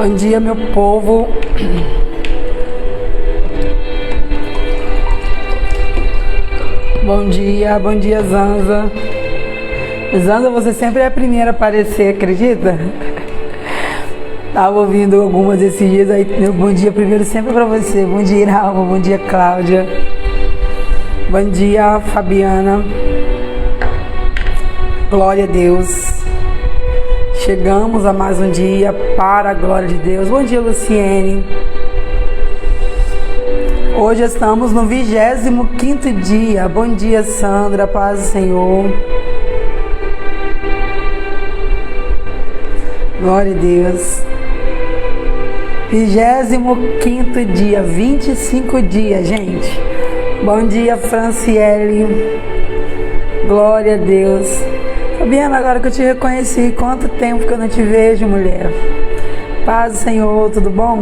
Bom dia, meu povo. Bom dia, Zanza. Zanza, você sempre é a primeira a aparecer, acredita? Tava ouvindo algumas esses dias aí. Meu bom dia primeiro sempre pra você. Bom dia, Iralma. Bom dia, Cláudia. Bom dia, Fabiana. Glória a Deus. Chegamos a mais um dia para a glória de Deus. Bom dia, Luciene. Hoje estamos no 25º dia. Bom dia, Sandra. Paz do Senhor. Glória a Deus. 25º dia, 25 dias, gente. Bom dia, Franciele. Glória a Deus. Fabiana, agora que eu te reconheci, quanto tempo que eu não te vejo, mulher. Paz do Senhor, tudo bom?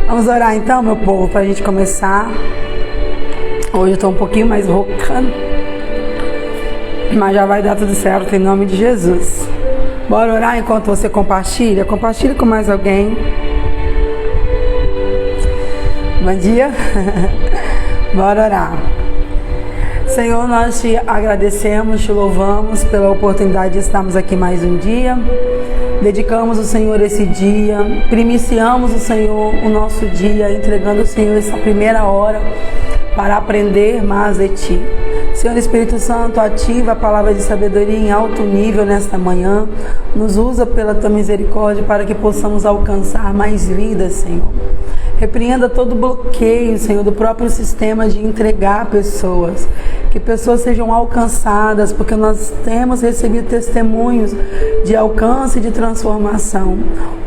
Vamos orar então, meu povo, para a gente começar. Hoje eu estou um pouquinho mais rouca, mas já vai dar tudo certo em nome de Jesus. Bora orar enquanto você compartilha? Compartilha com mais alguém. Bom dia. Bora orar. Senhor, nós te agradecemos, te louvamos pela oportunidade de estarmos aqui mais um dia. Dedicamos ao Senhor esse dia, primiciamos o Senhor o nosso dia, entregando ao Senhor essa primeira hora para aprender mais de Ti. Senhor Espírito Santo, ativa a palavra de sabedoria em alto nível nesta manhã. Nos usa pela Tua misericórdia para que possamos alcançar mais vidas, Senhor. Repreenda todo bloqueio, Senhor, do próprio sistema de entregar pessoas. Que pessoas sejam alcançadas, porque nós temos recebido testemunhos de alcance e de transformação.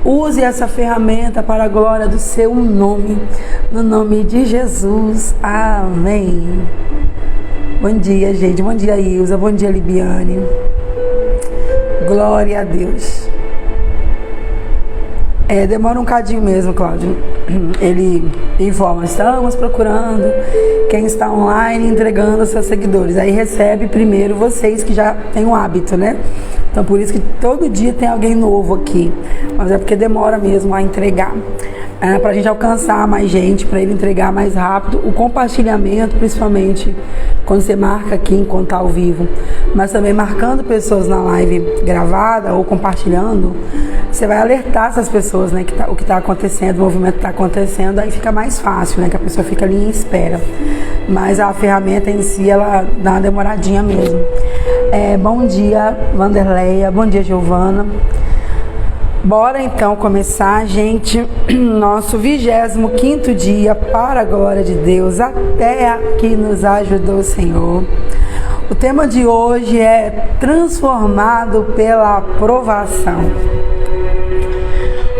Use essa ferramenta para a glória do Seu nome. No nome de Jesus. Amém. Bom dia, gente. Bom dia, Ilza. Bom dia, Libiane. Glória a Deus. Demora um cadinho mesmo, Cláudio. Ele informa, estamos procurando quem está online entregando aos seus seguidores. Aí recebe primeiro vocês que já têm o hábito, né? Então por isso que todo dia tem alguém novo aqui. Mas é porque demora mesmo a entregar. Para a gente alcançar mais gente, para ele entregar mais rápido. O compartilhamento, principalmente quando você marca aqui enquanto está ao vivo, mas também marcando pessoas na live gravada ou compartilhando, você vai alertar essas pessoas, né, o que está acontecendo, o movimento que está acontecendo, aí fica mais fácil, né, que a pessoa fica ali em espera. Mas a ferramenta em si, ela dá uma demoradinha mesmo. Bom dia, Vanderleia. Bom dia, Giovana. Bora então começar, gente, nosso 25º dia para a glória de Deus, até que nos ajudou o Senhor. O tema de hoje é transformado pela provação.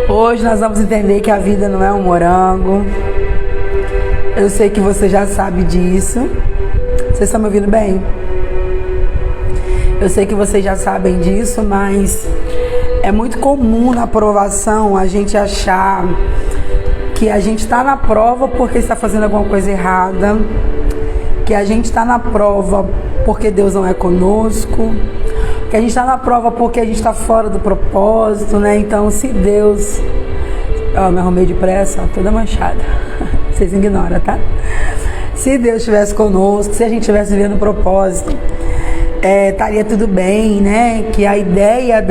Hoje nós vamos entender que a vida não é um morango. Eu sei que você já sabe disso. Vocês estão me ouvindo bem? Eu sei que vocês já sabem disso, mas é muito comum na provação a gente achar que a gente está na prova porque está fazendo alguma coisa errada, que a gente está na prova porque Deus não é conosco, que a gente está na prova porque a gente está fora do propósito, né? Então, se Deus... me arrumei depressa, toda manchada. Vocês ignoram, tá? Se Deus estivesse conosco, se a gente estivesse vivendo o propósito, estaria tudo bem, né? Que a ideia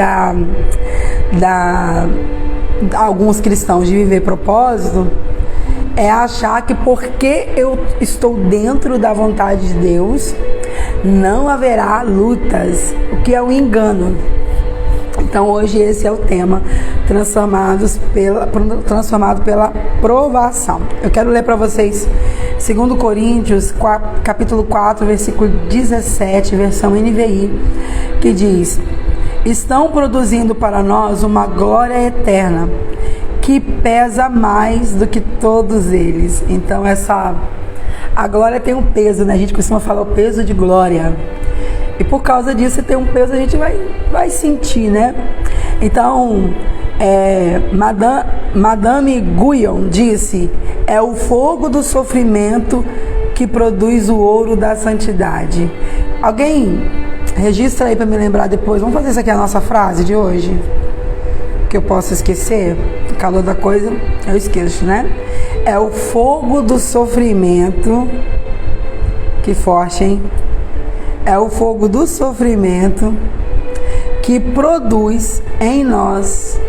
alguns cristãos de viver propósito é achar que porque eu estou dentro da vontade de Deus, não haverá lutas, o que é um engano. Então hoje esse é o tema, transformado pela provação. Eu quero ler para vocês 2 Coríntios, capítulo 4, versículo 17, versão NVI, que diz: estão produzindo para nós uma glória eterna, que pesa mais do que todos eles. Então a glória tem um peso, né? A gente costuma falar o peso de glória. E por causa disso, tem um peso, a gente vai sentir, né? Então, Madame Guyon disse: é o fogo do sofrimento que produz o ouro da santidade. Alguém registra aí para me lembrar depois. Vamos fazer isso aqui, a nossa frase de hoje? que eu posso esquecer, o calor da coisa eu esqueço, né? É o fogo do sofrimento, que forte, hein? É o fogo do sofrimento que produz em nós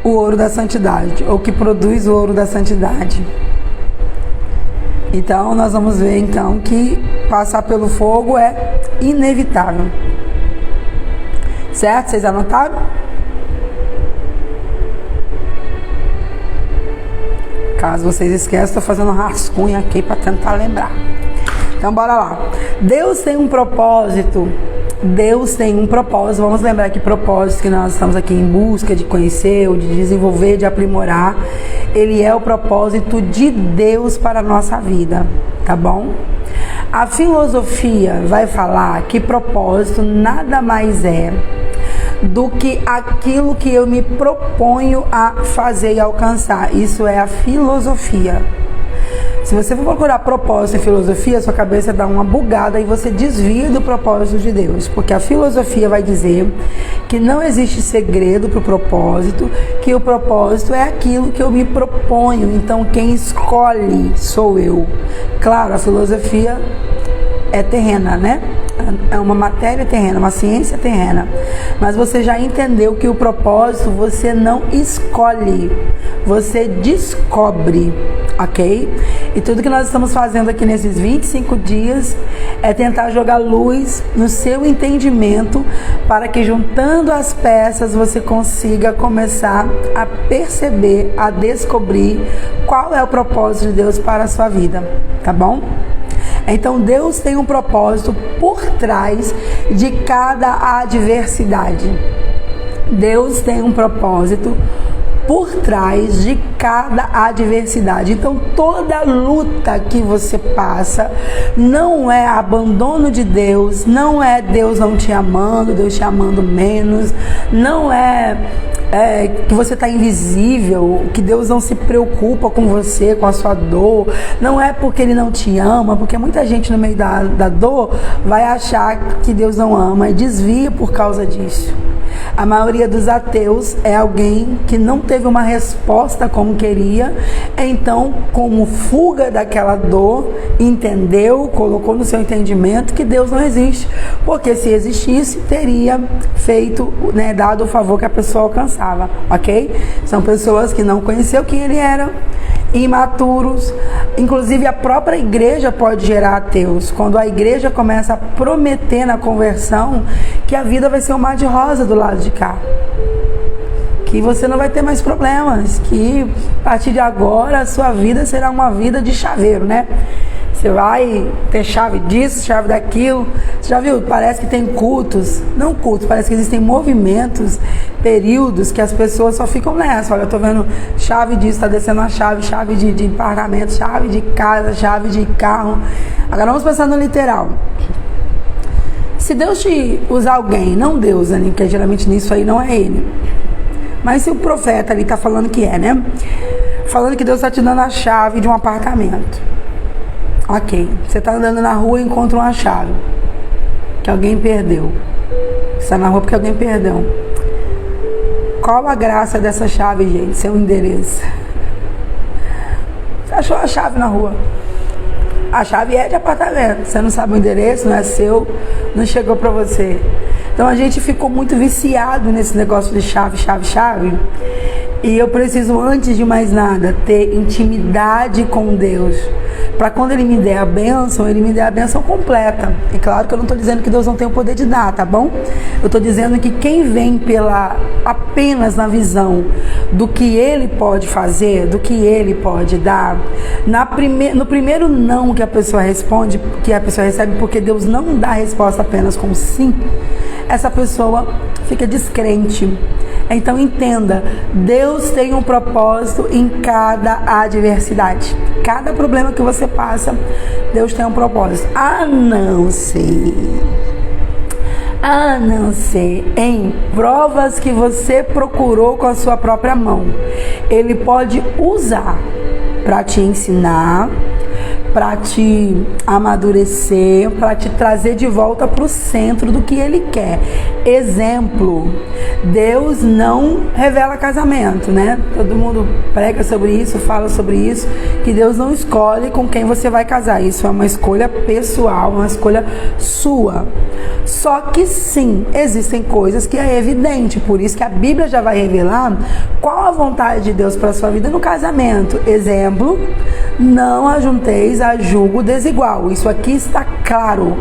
o ouro da santidade, ou que produz o ouro da santidade. Então, nós vamos ver então que passar pelo fogo é inevitável. Certo? Vocês anotaram? Caso vocês esqueçam, estou fazendo um rascunho aqui para tentar lembrar. Então, bora lá. Deus tem um propósito. Deus tem um propósito. Vamos lembrar que propósito que nós estamos aqui em busca de conhecer, ou de desenvolver, de aprimorar. Ele é o propósito de Deus para a nossa vida, tá bom? A filosofia vai falar que propósito nada mais é do que aquilo que eu me proponho a fazer e alcançar. Isso é a filosofia. Se você for procurar propósito em filosofia, sua cabeça dá uma bugada e você desvia do propósito de Deus. Porque a filosofia vai dizer que não existe segredo para o propósito, que o propósito é aquilo que eu me proponho. Então quem escolhe sou eu. Claro, a filosofia é terrena, né? É uma matéria terrena, uma ciência terrena. Mas você já entendeu que o propósito você não escolhe, você descobre, ok? E tudo que nós estamos fazendo aqui nesses 25 dias é tentar jogar luz no seu entendimento para que, juntando as peças, você consiga começar a perceber, a descobrir qual é o propósito de Deus para a sua vida, tá bom? Então Deus tem um propósito por trás de cada adversidade. Deus tem um propósito por trás de cada adversidade. Então toda luta que você passa não é abandono de Deus, não é Deus não te amando, Deus te amando menos, não é que você está invisível, que Deus não se preocupa com você, com a sua dor. Não é porque Ele não te ama, porque muita gente no meio da dor vai achar que Deus não ama e desvia por causa disso. A maioria dos ateus é alguém que não teve uma resposta como queria, então, como fuga daquela dor, entendeu, colocou no seu entendimento que Deus não existe, porque se existisse, teria feito, né, dado o favor que a pessoa alcançava, ok? São pessoas que não conheceu quem Ele era, imaturos. Inclusive a própria igreja pode gerar ateus, quando a igreja começa a prometer na conversão que a vida vai ser um mar de rosa do lado de cá, que você não vai ter mais problemas, que a partir de agora a sua vida será uma vida de chaveiro, né? Você vai ter chave disso, chave daquilo. Você já viu? Parece que tem cultos. Não cultos, parece que existem movimentos, períodos que as pessoas só ficam nessa. Olha, eu tô vendo chave disso, tá descendo uma chave, chave de empargamento, chave de casa, chave de carro. Agora vamos pensar no literal. Se Deus te usar alguém, não Deus, né? Porque geralmente nisso aí não é Ele. Mas se o profeta ali tá falando que é, né? Falando que Deus tá te dando a chave de um apartamento. Ok, você está andando na rua e encontra uma chave que alguém perdeu. Você está na rua porque alguém perdeu. Qual a graça dessa chave, gente? Seu endereço. Você achou a chave na rua. A chave é de apartamento. Você não sabe o endereço, não é seu, não chegou para você. Então a gente ficou muito viciado nesse negócio de chave, chave, chave. E eu preciso, antes de mais nada, ter intimidade com Deus. Para quando Ele me der a bênção, Ele me der a bênção completa. E claro que eu não estou dizendo que Deus não tem o poder de dar, tá bom? Eu estou dizendo que quem vem apenas na visão do que Ele pode fazer, do que Ele pode dar, no primeiro não que a pessoa responde, que a pessoa recebe, porque Deus não dá resposta apenas com sim, essa pessoa fica descrente. Então entenda, Deus tem um propósito em cada adversidade. Cada problema que você passa, Deus tem um propósito. A não ser em provas que você procurou com a sua própria mão. Ele pode usar para te ensinar, para te amadurecer, para te trazer de volta para o centro do que Ele quer. Exemplo, Deus não revela casamento, né? Todo mundo prega sobre isso, fala sobre isso, que Deus não escolhe com quem você vai casar. Isso é uma escolha pessoal, uma escolha sua. Só que sim, existem coisas que é evidente, por isso que a Bíblia já vai revelar qual a vontade de Deus para a sua vida no casamento. Exemplo, não ajunteis a jugo desigual. Isso aqui está claro.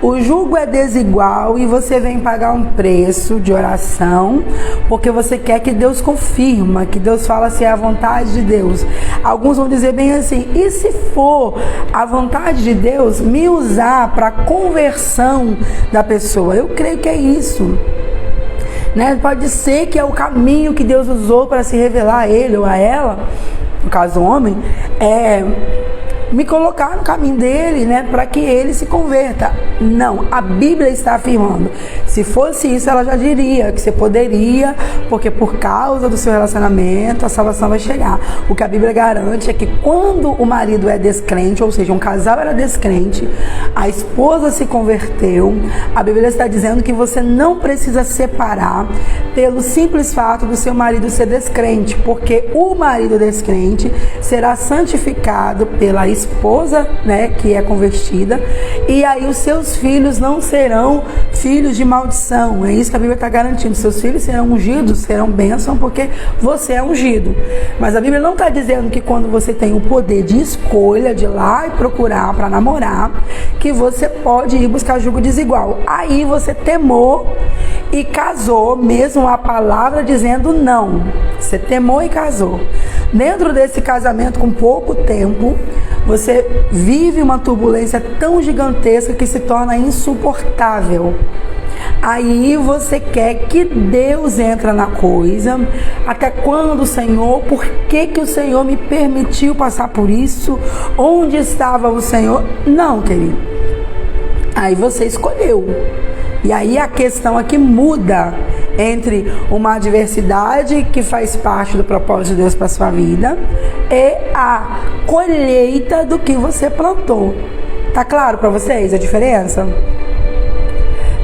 O jugo é desigual e você vem pagar um preço de oração porque você quer que Deus confirma, que Deus fala se é a vontade de Deus. Alguns vão dizer bem assim, e se for a vontade de Deus me usar para a conversão da pessoa? Eu creio que é isso. Né? Pode ser que é o caminho que Deus usou para se revelar a ele ou a ela, no caso o homem, me colocar no caminho dele, né, para que ele se converta. Não, a Bíblia está afirmando. Se fosse isso, ela já diria que você poderia, porque por causa do seu relacionamento, a salvação vai chegar. O que a Bíblia garante é que quando o marido é descrente, ou seja, um casal era descrente, a esposa se converteu, a Bíblia está dizendo que você não precisa separar pelo simples fato do seu marido ser descrente, porque o marido descrente será santificado pela esposa, né, que é convertida, e aí os seus filhos não serão filhos de maldição. É isso que a Bíblia está garantindo. Seus filhos serão ungidos, serão bênção, porque você é ungido. Mas a Bíblia não está dizendo que quando você tem o poder de escolha, de ir lá e procurar para namorar, que você pode ir buscar jugo desigual. Aí você temou e casou, mesmo a palavra dizendo não. Você temou e casou. Dentro desse casamento, com pouco tempo, você vive uma turbulência tão gigantesca que se torna insuportável. Aí você quer que Deus entre na coisa. Até quando, Senhor? Por que o Senhor me permitiu passar por isso? Onde estava o Senhor? Não, querido. Aí você escolheu. E aí a questão aqui muda entre uma adversidade que faz parte do propósito de Deus para a sua vida e a colheita do que você plantou. Tá claro para vocês a diferença?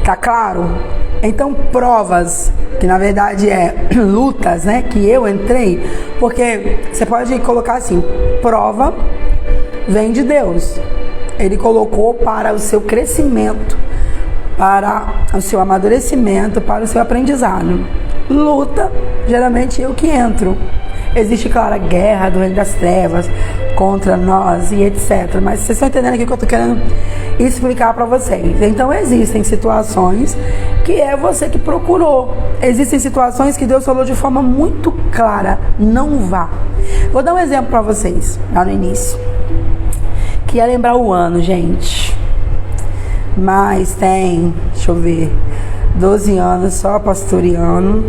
Tá claro? Então, provas, que na verdade é lutas, né, que eu entrei, porque você pode colocar assim, prova vem de Deus. Ele colocou para o seu crescimento, para o seu amadurecimento, para o seu aprendizado. Luta, geralmente eu que entro. Existe, claro, a guerra do reino das trevas contra nós e etc. Mas vocês estão entendendo aqui o que eu estou querendo explicar para vocês. Então existem situações que é você que procurou. Existem situações que Deus falou de forma muito clara, não vá. Vou dar um exemplo para vocês, lá no início. Que ia lembrar o ano, gente. Mas tem, deixa eu ver, 12 anos só pastoreando.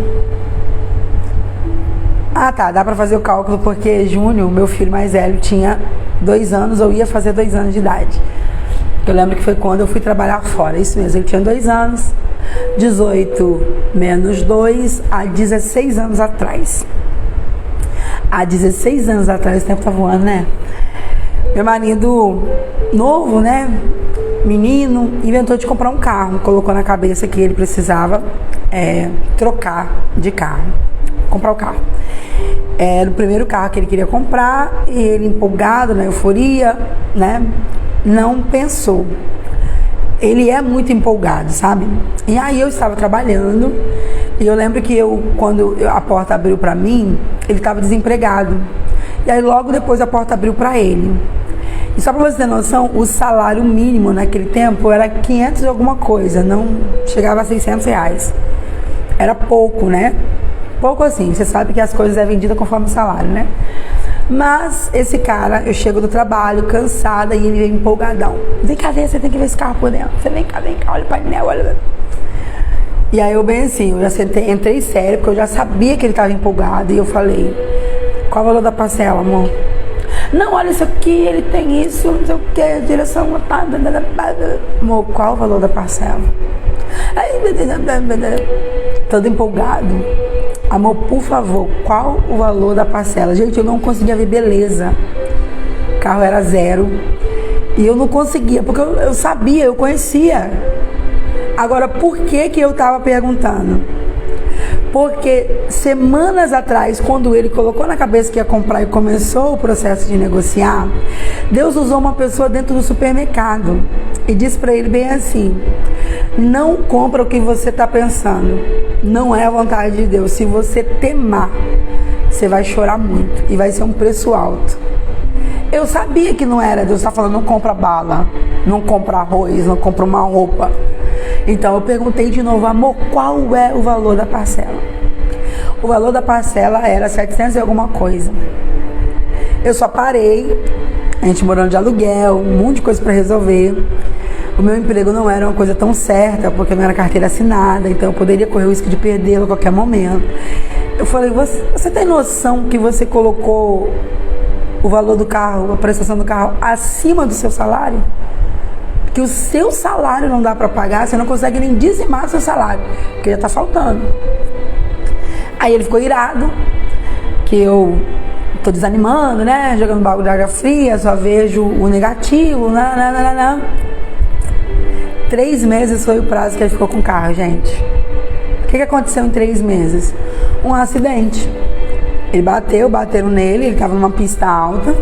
Ah, tá, dá pra fazer o cálculo porque Júnior, meu filho mais velho, tinha 2 anos, ou ia fazer 2 anos de idade. Eu lembro que foi quando eu fui trabalhar fora, isso mesmo, ele tinha 2 anos, 18 menos 2, há 16 anos atrás. Há 16 anos atrás, o tempo tá voando, né? Meu marido novo, né? Menino, inventou de comprar um carro, colocou na cabeça que ele precisava trocar de carro, comprar o carro. Era o primeiro carro que ele queria comprar e ele, empolgado, na euforia, né, não pensou. Ele é muito empolgado, sabe? E aí eu estava trabalhando e eu lembro que quando a porta abriu para mim, ele estava desempregado. E aí logo depois a porta abriu para ele. E só para você ter noção, o salário mínimo naquele tempo era 500 e alguma coisa, não chegava a 600 reais. Era pouco, né? Pouco assim, você sabe que as coisas é vendida conforme o salário, né? Mas esse cara, eu chego do trabalho cansada e ele vem empolgadão. Vem cá ver, você tem que ver esse carro por dentro. Você vem cá, olha o painel, olha. E aí eu bem assim, eu já entrei sério, porque eu já sabia que ele estava empolgado. E eu falei, qual o valor da parcela, amor? Não, olha isso aqui, ele tem isso, não sei o que, direção. Amor, qual o valor da parcela? Todo empolgado. Amor, por favor, qual o valor da parcela? Gente, eu não conseguia ver beleza. O carro era 0. E eu não conseguia, porque eu sabia, eu conhecia. Agora, por que eu estava perguntando? Porque semanas atrás, quando ele colocou na cabeça que ia comprar e começou o processo de negociar, Deus usou uma pessoa dentro do supermercado e disse para ele bem assim: não compra o que você está pensando, não é a vontade de Deus. Se você temar, você vai chorar muito e vai ser um preço alto. Eu sabia que não era. Deus está falando: não compra bala, não compra arroz, não compra uma roupa. Então eu perguntei de novo: amor, qual é o valor da parcela? O valor da parcela era 700 e alguma coisa. Eu só parei, a gente morando de aluguel, um monte de coisa para resolver. O meu emprego não era uma coisa tão certa, porque não era carteira assinada, então eu poderia correr o risco de perdê-lo a qualquer momento. Eu falei: você tem noção que você colocou o valor do carro, a prestação do carro, acima do seu salário? Que o seu salário não dá para pagar, você não consegue nem dizimar seu salário, porque já está faltando. Aí ele ficou irado, que eu tô desanimando, né? Jogando balde de água fria, só vejo o negativo, 3 meses foi o prazo que ele ficou com o carro, gente. O que aconteceu em 3 meses? Um acidente. Ele bateram nele, ele estava numa pista alta.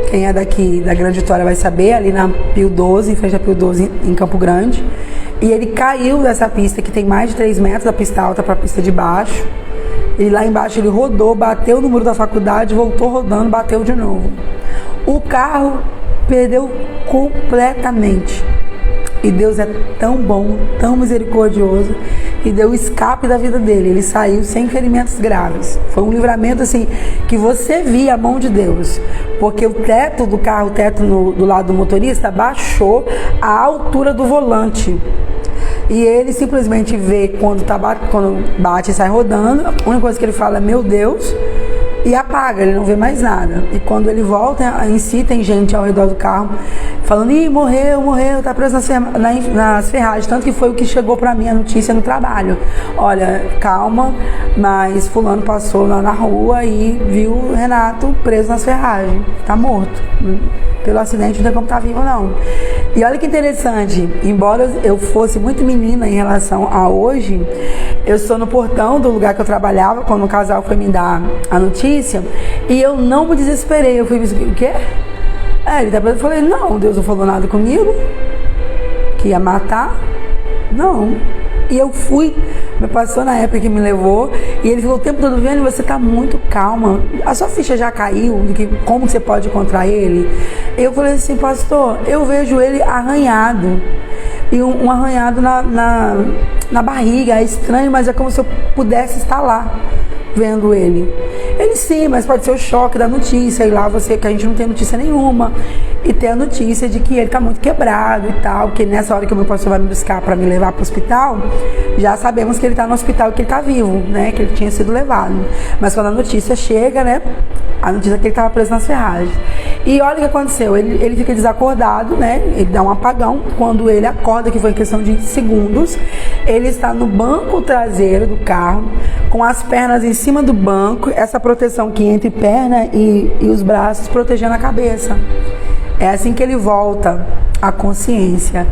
Quem é daqui da Grande Vitória vai saber, ali na Pio 12, em frente à Pio 12, em Campo Grande. E ele caiu dessa pista, que tem mais de 3 metros, da pista alta para a pista de baixo. E lá embaixo ele rodou, bateu no muro da faculdade, voltou rodando, bateu de novo. O carro perdeu completamente. E Deus é tão bom, tão misericordioso, e deu o escape da vida dele. Ele saiu sem ferimentos graves. Foi um livramento assim, que você via a mão de Deus. Porque o teto do carro, o teto do lado do motorista, baixou a altura do volante. E ele simplesmente vê quando bate e sai rodando. A única coisa que ele fala é: meu Deus, e apaga, ele não vê mais nada. E quando ele volta, em si tem gente ao redor do carro falando: ih, morreu, tá preso nas ferragens. Tanto que foi o que chegou pra mim a notícia no trabalho: olha, calma, mas fulano passou lá na rua e viu o Renato preso nas ferragens, tá morto. Pelo acidente não tem como tá vivo não. E olha que interessante, embora eu fosse muito menina em relação a hoje, eu estou no portão do lugar que eu trabalhava quando o casal foi me dar a notícia, e eu não me desesperei. Eu fui: o quê? Eu falei: não, Deus não falou nada comigo que ia matar, não. E eu fui, meu pastor na época que me levou, e ele ficou o tempo todo vendo: você tá muito calma, a sua ficha já caiu, de que como você pode encontrar ele? Eu falei assim: pastor, eu vejo ele arranhado, e um arranhado na barriga, é estranho, mas é como se eu pudesse estar lá vendo ele. Ele: sim, mas pode ser o choque da notícia, e lá que a gente não tem notícia nenhuma, e tem a notícia de que ele tá muito quebrado e tal, que nessa hora que o meu pastor vai me buscar para me levar para o hospital, já sabemos que ele tá no hospital e que ele tá vivo, né, que ele tinha sido levado. Mas quando a notícia chega, né, a notícia é que ele tava preso nas ferragens. E olha o que aconteceu, ele fica desacordado, né, ele dá um apagão. Quando ele acorda, que foi em questão de segundos, ele está no banco traseiro do carro, com as pernas em cima do banco, essa proteção aqui entre perna e os braços, protegendo a cabeça. É assim que ele volta à consciência.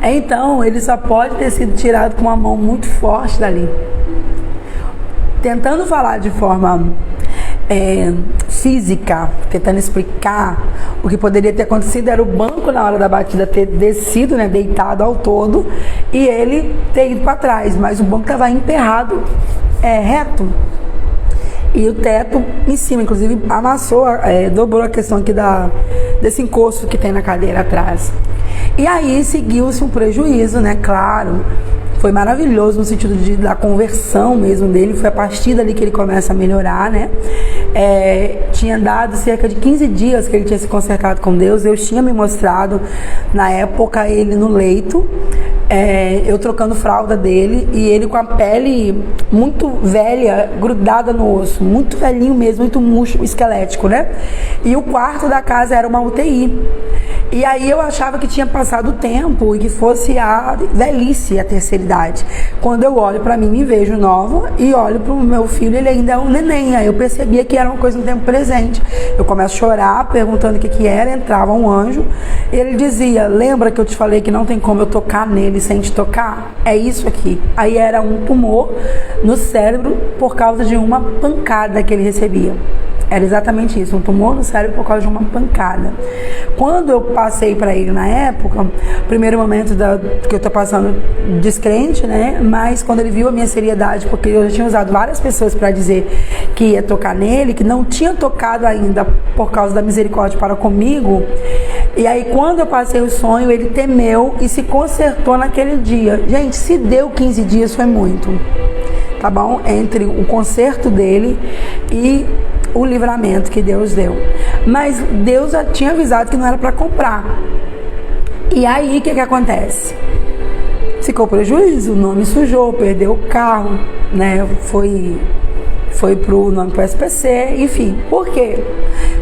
Então, ele só pode ter sido tirado com uma mão muito forte dali. Tentando falar de forma física, tentando explicar o que poderia ter acontecido, era o banco na hora da batida ter descido, né, deitado ao todo, e ele ter ido para trás, mas o banco estava emperrado reto, e o teto em cima, inclusive amassou, dobrou a questão aqui desse encosto que tem na cadeira atrás. E aí seguiu-se um prejuízo, né, claro. Foi maravilhoso no sentido da conversão mesmo dele. Foi a partir dali que ele começa a melhorar, né? Tinha dado cerca de 15 dias que ele tinha se consertado com Deus. Eu tinha me mostrado, na época, ele no leito, eu trocando fralda dele, e ele com a pele muito velha, grudada no osso, muito velhinho mesmo, muito murcho, esquelético, né? E o quarto da casa era uma UTI. E aí eu achava que tinha passado o tempo e que fosse a velhice, a terceira idade. Quando eu olho pra mim, me vejo nova, e olho pro meu filho, ele ainda é um neném. Aí eu percebia que era uma coisa no tempo presente. Eu começo a chorar, perguntando o que era, entrava um anjo, e ele dizia, lembra que eu te falei que não tem como eu tocar nele sem te tocar? É isso aqui. Aí era um tumor no cérebro por causa de uma pancada que ele recebia. Era exatamente isso, um tumor no cérebro por causa de uma pancada. Quando eu passei para ele na época, primeiro momento que eu tô passando descrente, né? Mas quando ele viu a minha seriedade, porque eu já tinha usado várias pessoas para dizer que ia tocar nele, que não tinha tocado ainda por causa da misericórdia para comigo. E aí quando eu passei o sonho, ele temeu e se consertou naquele dia. Gente, se deu 15 dias foi muito, tá bom? Entre o conserto dele e o livramento que Deus deu. Mas Deus já tinha avisado que não era para comprar. E aí o que acontece? Ficou prejuízo, o nome sujou, perdeu o carro, né? Foi pro nome pro SPC, enfim. Por quê?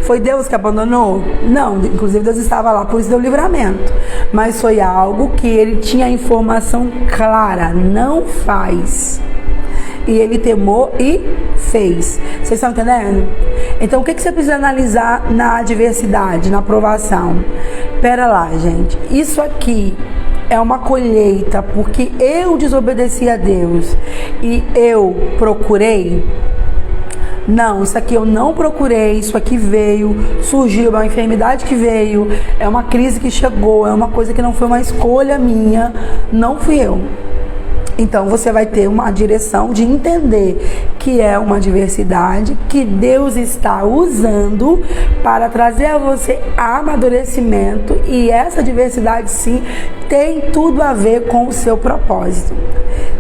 Foi Deus que abandonou? Não, inclusive Deus estava lá, por isso deu livramento. Mas foi algo que ele tinha informação clara, não faz. E ele temou e fez. Vocês estão entendendo? Então o que você precisa analisar na adversidade, na provação? Pera lá, gente. Isso aqui é uma colheita porque eu desobedeci a Deus e eu procurei? Não, isso aqui eu não procurei, isso aqui veio, surgiu, é uma enfermidade que veio, é uma crise que chegou, é uma coisa que não foi uma escolha minha, não fui eu. Então você vai ter uma direção de entender que é uma adversidade que Deus está usando para trazer a você amadurecimento, e essa adversidade sim tem tudo a ver com o seu propósito.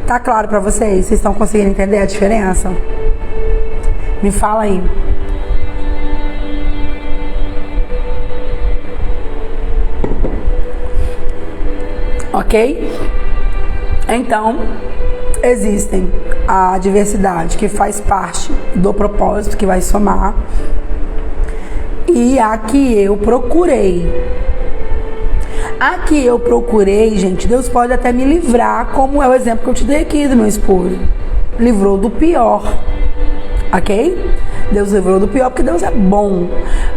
Tá claro para vocês? Vocês estão conseguindo entender a diferença? Me fala aí. Ok? Então, existem a adversidade que faz parte do propósito, que vai somar, e a que eu procurei. A que eu procurei, gente, Deus pode até me livrar, como é o exemplo que eu te dei aqui do meu esposo. Livrou do pior, ok? Deus livrou do pior porque Deus é bom,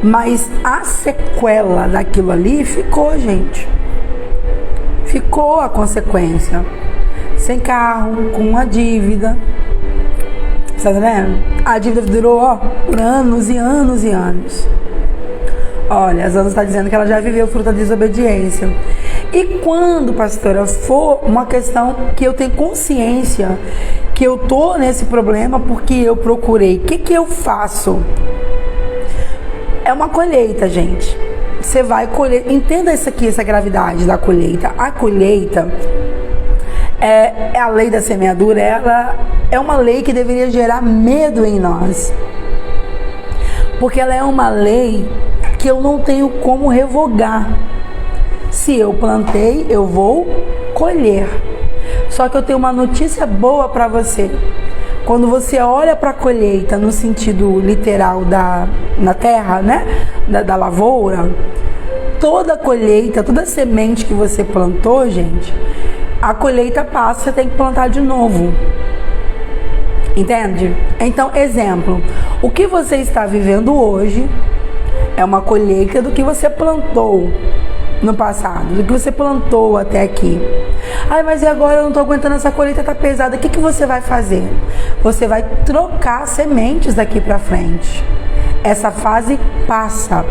mas a sequela daquilo ali ficou, gente. Ficou a consequência. Sem carro, com uma dívida. Você tá entendendo? A dívida durou, por anos e anos e anos. Olha, a Zana está dizendo que ela já viveu o fruto da desobediência. E quando, pastora, for uma questão que eu tenho consciência que eu tô nesse problema porque eu procurei, o que eu faço? É uma colheita, gente. Você vai colher. Entenda isso aqui, essa gravidade da colheita. A colheita é a lei da semeadura. Ela é uma lei que deveria gerar medo em nós, porque ela é uma lei que eu não tenho como revogar. Se eu plantei, eu vou colher. Só que eu tenho uma notícia boa para você. Quando você olha para a colheita no sentido literal na terra, né? Da lavoura, toda colheita, toda semente que você plantou, gente, a colheita passa, você tem que plantar de novo. Entende? Então, exemplo, o que você está vivendo hoje é uma colheita do que você plantou no passado, do que você plantou até aqui. Ai, mas e agora eu não estou aguentando, essa colheita está pesada. O que você vai fazer? Você vai trocar sementes daqui para frente. Essa fase passa.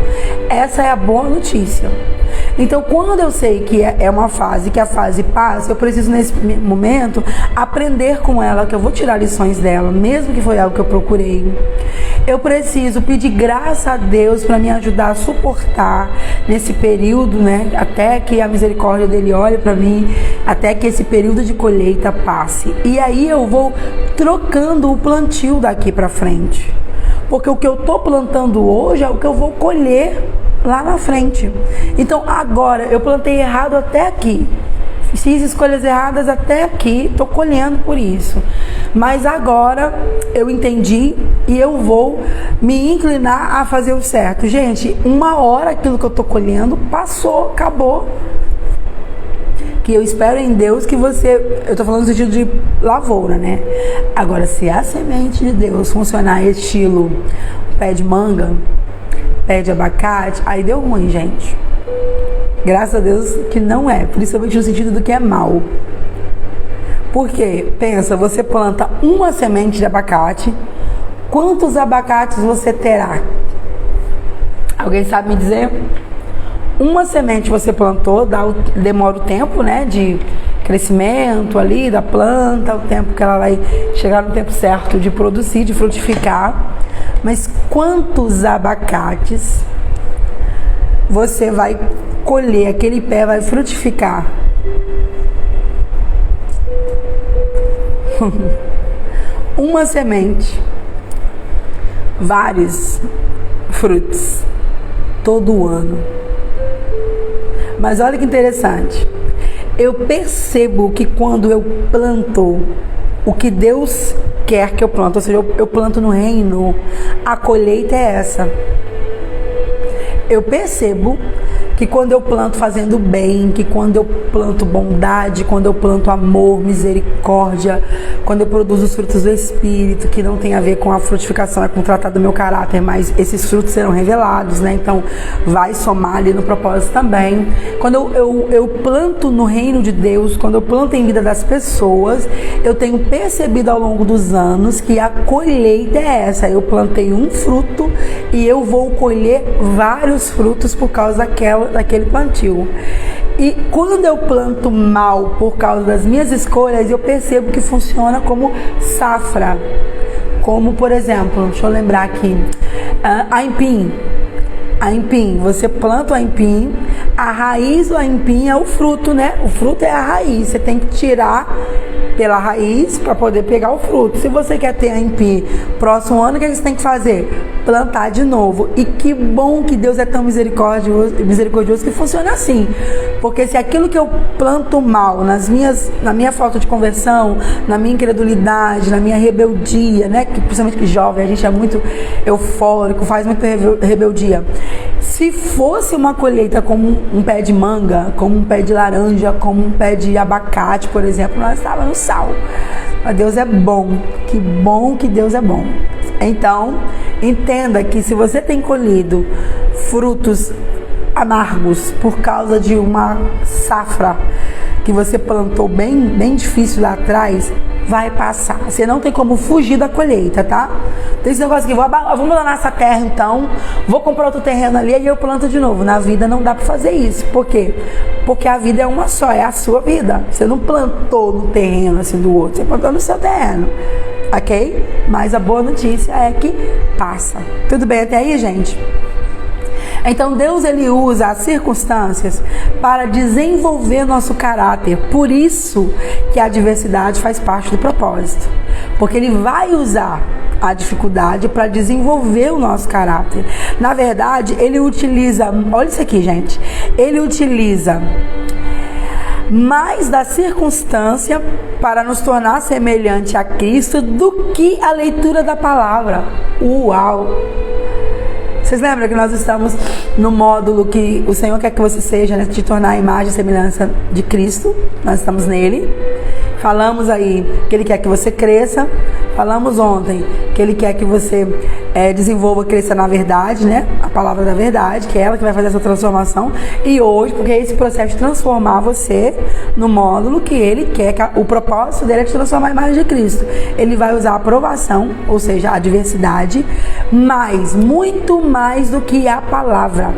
Essa é a boa notícia. Então, quando eu sei que é uma fase, que a fase passa, eu preciso nesse momento aprender com ela, que eu vou tirar lições dela, mesmo que foi algo que eu procurei. Eu preciso pedir graça a Deus para me ajudar a suportar nesse período, né? Até que a misericórdia dele olhe para mim, até que esse período de colheita passe. E aí eu vou trocando o plantio daqui para frente. Porque o que eu estou plantando hoje é o que eu vou colher lá na frente. Então agora eu plantei errado até aqui, fiz escolhas erradas até aqui, estou colhendo por isso. Mas agora eu entendi e eu vou me inclinar a fazer o certo. Gente, uma hora aquilo que eu estou colhendo passou, acabou. que eu espero em Deus que você... Eu tô falando no sentido de lavoura, né? Agora, se a semente de Deus funcionar estilo pé de manga, pé de abacate, aí deu ruim, gente. Graças a Deus que não é, principalmente no sentido do que é mal. Porque, pensa, você planta uma semente de abacate, quantos abacates você terá? Alguém sabe me dizer? Uma semente você plantou, demora o tempo, né, de crescimento ali da planta, o tempo que ela vai chegar no tempo certo de produzir, de frutificar. Mas quantos abacates você vai colher, aquele pé vai frutificar? Uma semente, vários frutos, todo ano. Mas olha que interessante, eu percebo que quando eu planto o que Deus quer que eu plante, ou seja, eu planto no reino, a colheita é essa. Eu percebo que quando eu planto fazendo bem, que quando eu planto bondade, quando eu planto amor, misericórdia, quando eu produzo os frutos do Espírito, que não tem a ver com a frutificação, é com o tratar do meu caráter, mas esses frutos serão revelados, né? Então vai somar ali no propósito também. Quando eu planto no reino de Deus, quando eu planto em vida das pessoas, eu tenho percebido ao longo dos anos que a colheita é essa. Eu plantei um fruto e eu vou colher vários frutos por causa daquele plantio. E quando eu planto mal por causa das minhas escolhas, eu percebo que funciona como safra. Como, por exemplo, deixa eu lembrar aqui, aipim. Aipim, você planta o aipim, a raiz do aipim é o fruto, né? O fruto é a raiz, você tem que tirar pela raiz para poder pegar o fruto. Se você quer ter aipim próximo ano, o que você tem que fazer? Plantar de novo. E que bom que Deus é tão misericordioso que funciona assim. Porque se aquilo que eu planto mal, na minha falta de conversão, na minha incredulidade, na minha rebeldia, né? Que, principalmente que jovem, a gente é muito eufórico, faz muita rebeldia. Se fosse uma colheita como um pé de manga, como um pé de laranja, como um pé de abacate, por exemplo, nós estávamos no sal. Mas Deus é bom que Deus é bom. Então, entenda que se você tem colhido frutos amargos por causa de uma safra que você plantou bem difícil lá atrás, vai passar. Você não tem como fugir da colheita, tá? Tem esse negócio aqui, vamos abandonar essa terra então, vou comprar outro terreno ali e eu planto de novo. Na vida não dá pra fazer isso. Por quê? Porque a vida é uma só, é a sua vida. Você não plantou no terreno assim do outro, você plantou no seu terreno. Ok? Mas a boa notícia é que passa. Tudo bem até aí, gente? Então Deus, ele usa as circunstâncias para desenvolver nosso caráter. Por isso que a adversidade faz parte do propósito. Porque ele vai usar a dificuldade para desenvolver o nosso caráter. Na verdade, ele utiliza, olha isso aqui, gente. Ele utiliza mais da circunstância para nos tornar semelhante a Cristo do que a leitura da palavra. Uau! Vocês lembram que nós estamos no módulo que o Senhor quer que você seja, né, de tornar a imagem e semelhança de Cristo? Nós estamos nele. Falamos aí que Ele quer que você cresça. Falamos ontem que Ele quer que você desenvolva, cresça na verdade, né? A palavra da verdade, que é ela que vai fazer essa transformação. E hoje, porque é esse processo de transformar você no módulo que Ele quer, o propósito dele é te transformar a imagem de Cristo. Ele vai usar a aprovação, ou seja, a adversidade, mas muito mais do que a palavra.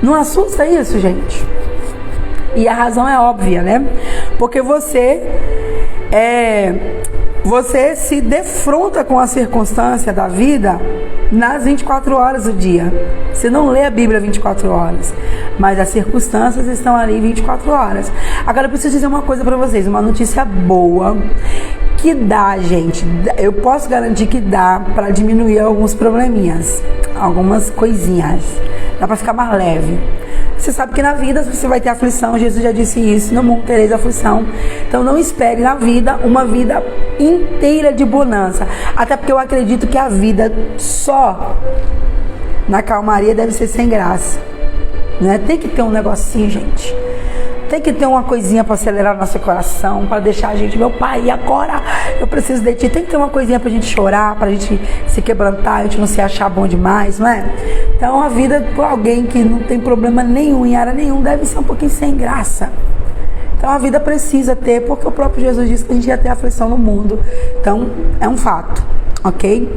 Não assusta isso, gente? E a razão é óbvia, né? Porque você se defronta com a circunstância da vida nas 24 horas do dia. Você não lê a Bíblia 24 horas, mas as circunstâncias estão ali 24 horas. Agora eu preciso dizer uma coisa pra vocês, uma notícia boa, que dá, gente, eu posso garantir que dá pra diminuir alguns probleminhas, algumas coisinhas, dá pra ficar mais leve. Você sabe que na vida você vai ter aflição, Jesus já disse isso, no mundo tereis aflição. Então não espere na vida uma vida inteira de bonança. Até porque eu acredito que a vida só na calmaria deve ser sem graça, né? Tem que ter um negocinho, gente. tem que ter uma coisinha para acelerar nosso coração, para deixar a gente, meu pai, agora eu preciso de ti. Tem que ter uma coisinha pra gente chorar, pra gente se quebrantar, a gente não se achar bom demais, não é? Então a vida por alguém que não tem problema nenhum, em área nenhum, deve ser um pouquinho sem graça. Então a vida precisa ter, porque o próprio Jesus disse que a gente ia ter aflição no mundo. Então é um fato, ok?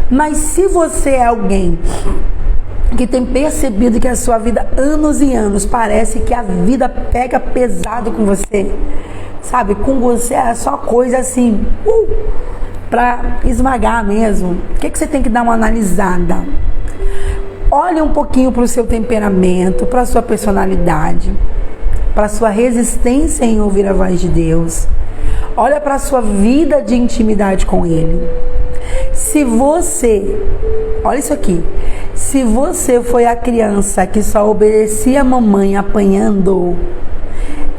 Mas se você é alguém que tem percebido que a sua vida, anos e anos, parece que a vida pega pesado com você, sabe? Com você é só coisa assim, pra esmagar mesmo. O que você tem que dar uma analisada? Olhe um pouquinho para o seu temperamento, para a sua personalidade, para a sua resistência em ouvir a voz de Deus. Olha para a sua vida de intimidade com Ele. Se você, olha isso aqui, se você foi a criança que só obedecia a mamãe apanhando,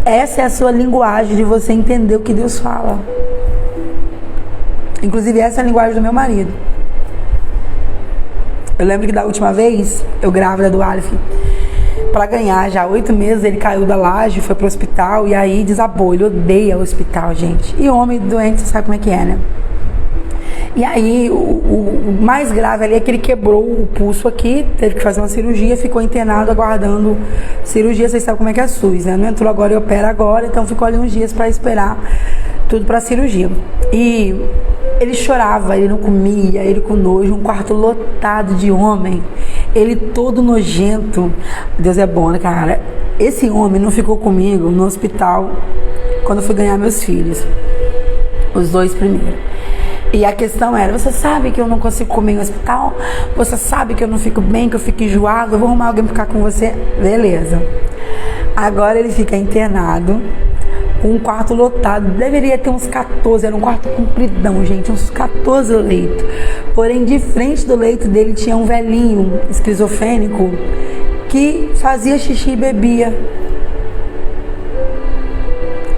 essa é a sua linguagem de você entender o que Deus fala. Inclusive essa é a linguagem do meu marido. Eu lembro que da última vez, eu grávida do Aleph, para ganhar já 8 meses, ele caiu da laje, foi pro hospital e aí desabou. Ele odeia o hospital, gente. E homem doente, você sabe como é que é, né? E aí, o mais grave ali é que ele quebrou o pulso aqui, teve que fazer uma cirurgia, ficou internado aguardando cirurgia. Vocês sabem como é que é a SUS, né? Não entrou agora e opera agora, então ficou ali uns dias para esperar tudo para cirurgia. E ele chorava, ele não comia, ele com nojo, um quarto lotado de homem, ele todo nojento. Deus é bom, né, cara? Esse homem não ficou comigo no hospital quando eu fui ganhar meus filhos, os 2 primeiros. E a questão era, você sabe que eu não consigo comer no hospital? Você sabe que eu não fico bem, que eu fico enjoado? Eu vou arrumar alguém pra ficar com você? Beleza. Agora ele fica internado, com um quarto lotado, deveria ter uns 14, era um quarto compridão, gente, uns 14 leitos. Porém, de frente do leito dele tinha um velhinho esquizofrênico que fazia xixi e bebia.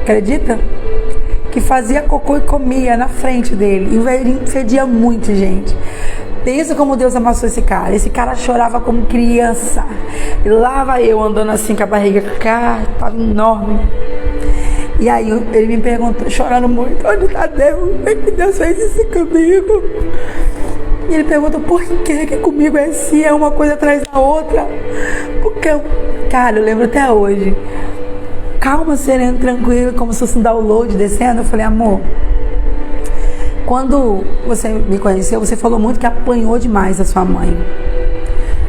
Acredita? Que fazia cocô e comia na frente dele. E o velhinho fedia muito, gente. Pensa como Deus amassou esse cara. Esse cara chorava como criança. E lá vai eu andando assim com a barriga, cara, tava enorme. E aí ele me perguntou, chorando muito, onde está Deus? Por que Deus fez isso comigo? E ele perguntou, por que comigo é assim? É uma coisa atrás da outra. Porque cara, eu lembro até hoje. Calma, sereno, tranquilo, como se fosse um download descendo. Eu falei, amor, quando você me conheceu, você falou muito que apanhou demais a sua mãe.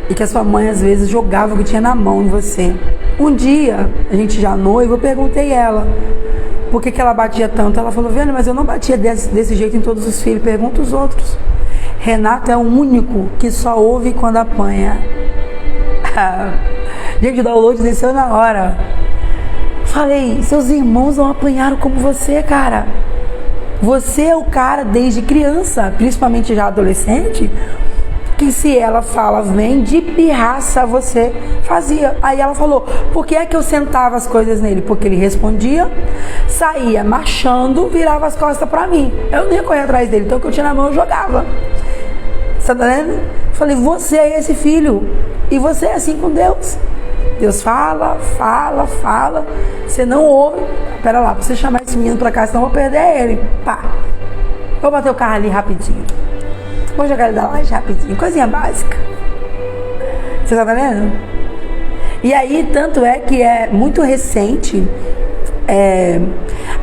E que a sua mãe, às vezes, jogava o que tinha na mão em você. Um dia, a gente já noivo, eu perguntei ela por que ela batia tanto. Ela falou, Viana, mas eu não batia desse jeito em todos os filhos. Pergunta os outros. Renato é o único que só ouve quando apanha. Gente, o download desceu na hora. Falei, seus irmãos não apanharam como você, cara. Você é o cara desde criança, principalmente já adolescente, que se ela fala vem de pirraça, você fazia. Aí ela falou, por que é que eu sentava as coisas nele? Porque ele respondia, saía marchando, virava as costas pra mim. Eu não ia correr atrás dele, então o que eu tinha na mão eu jogava. Você tá vendo? Falei, você é esse filho. E você é assim com Deus. Deus fala, fala, fala. Você não ouve. Pera lá, pra você chamar esse menino pra cá, senão eu vou perder ele. Pá. Vou bater o carro ali rapidinho. Vou jogar ele da laje rapidinho. Coisinha básica. Você tá vendo? E aí, tanto é que é muito recente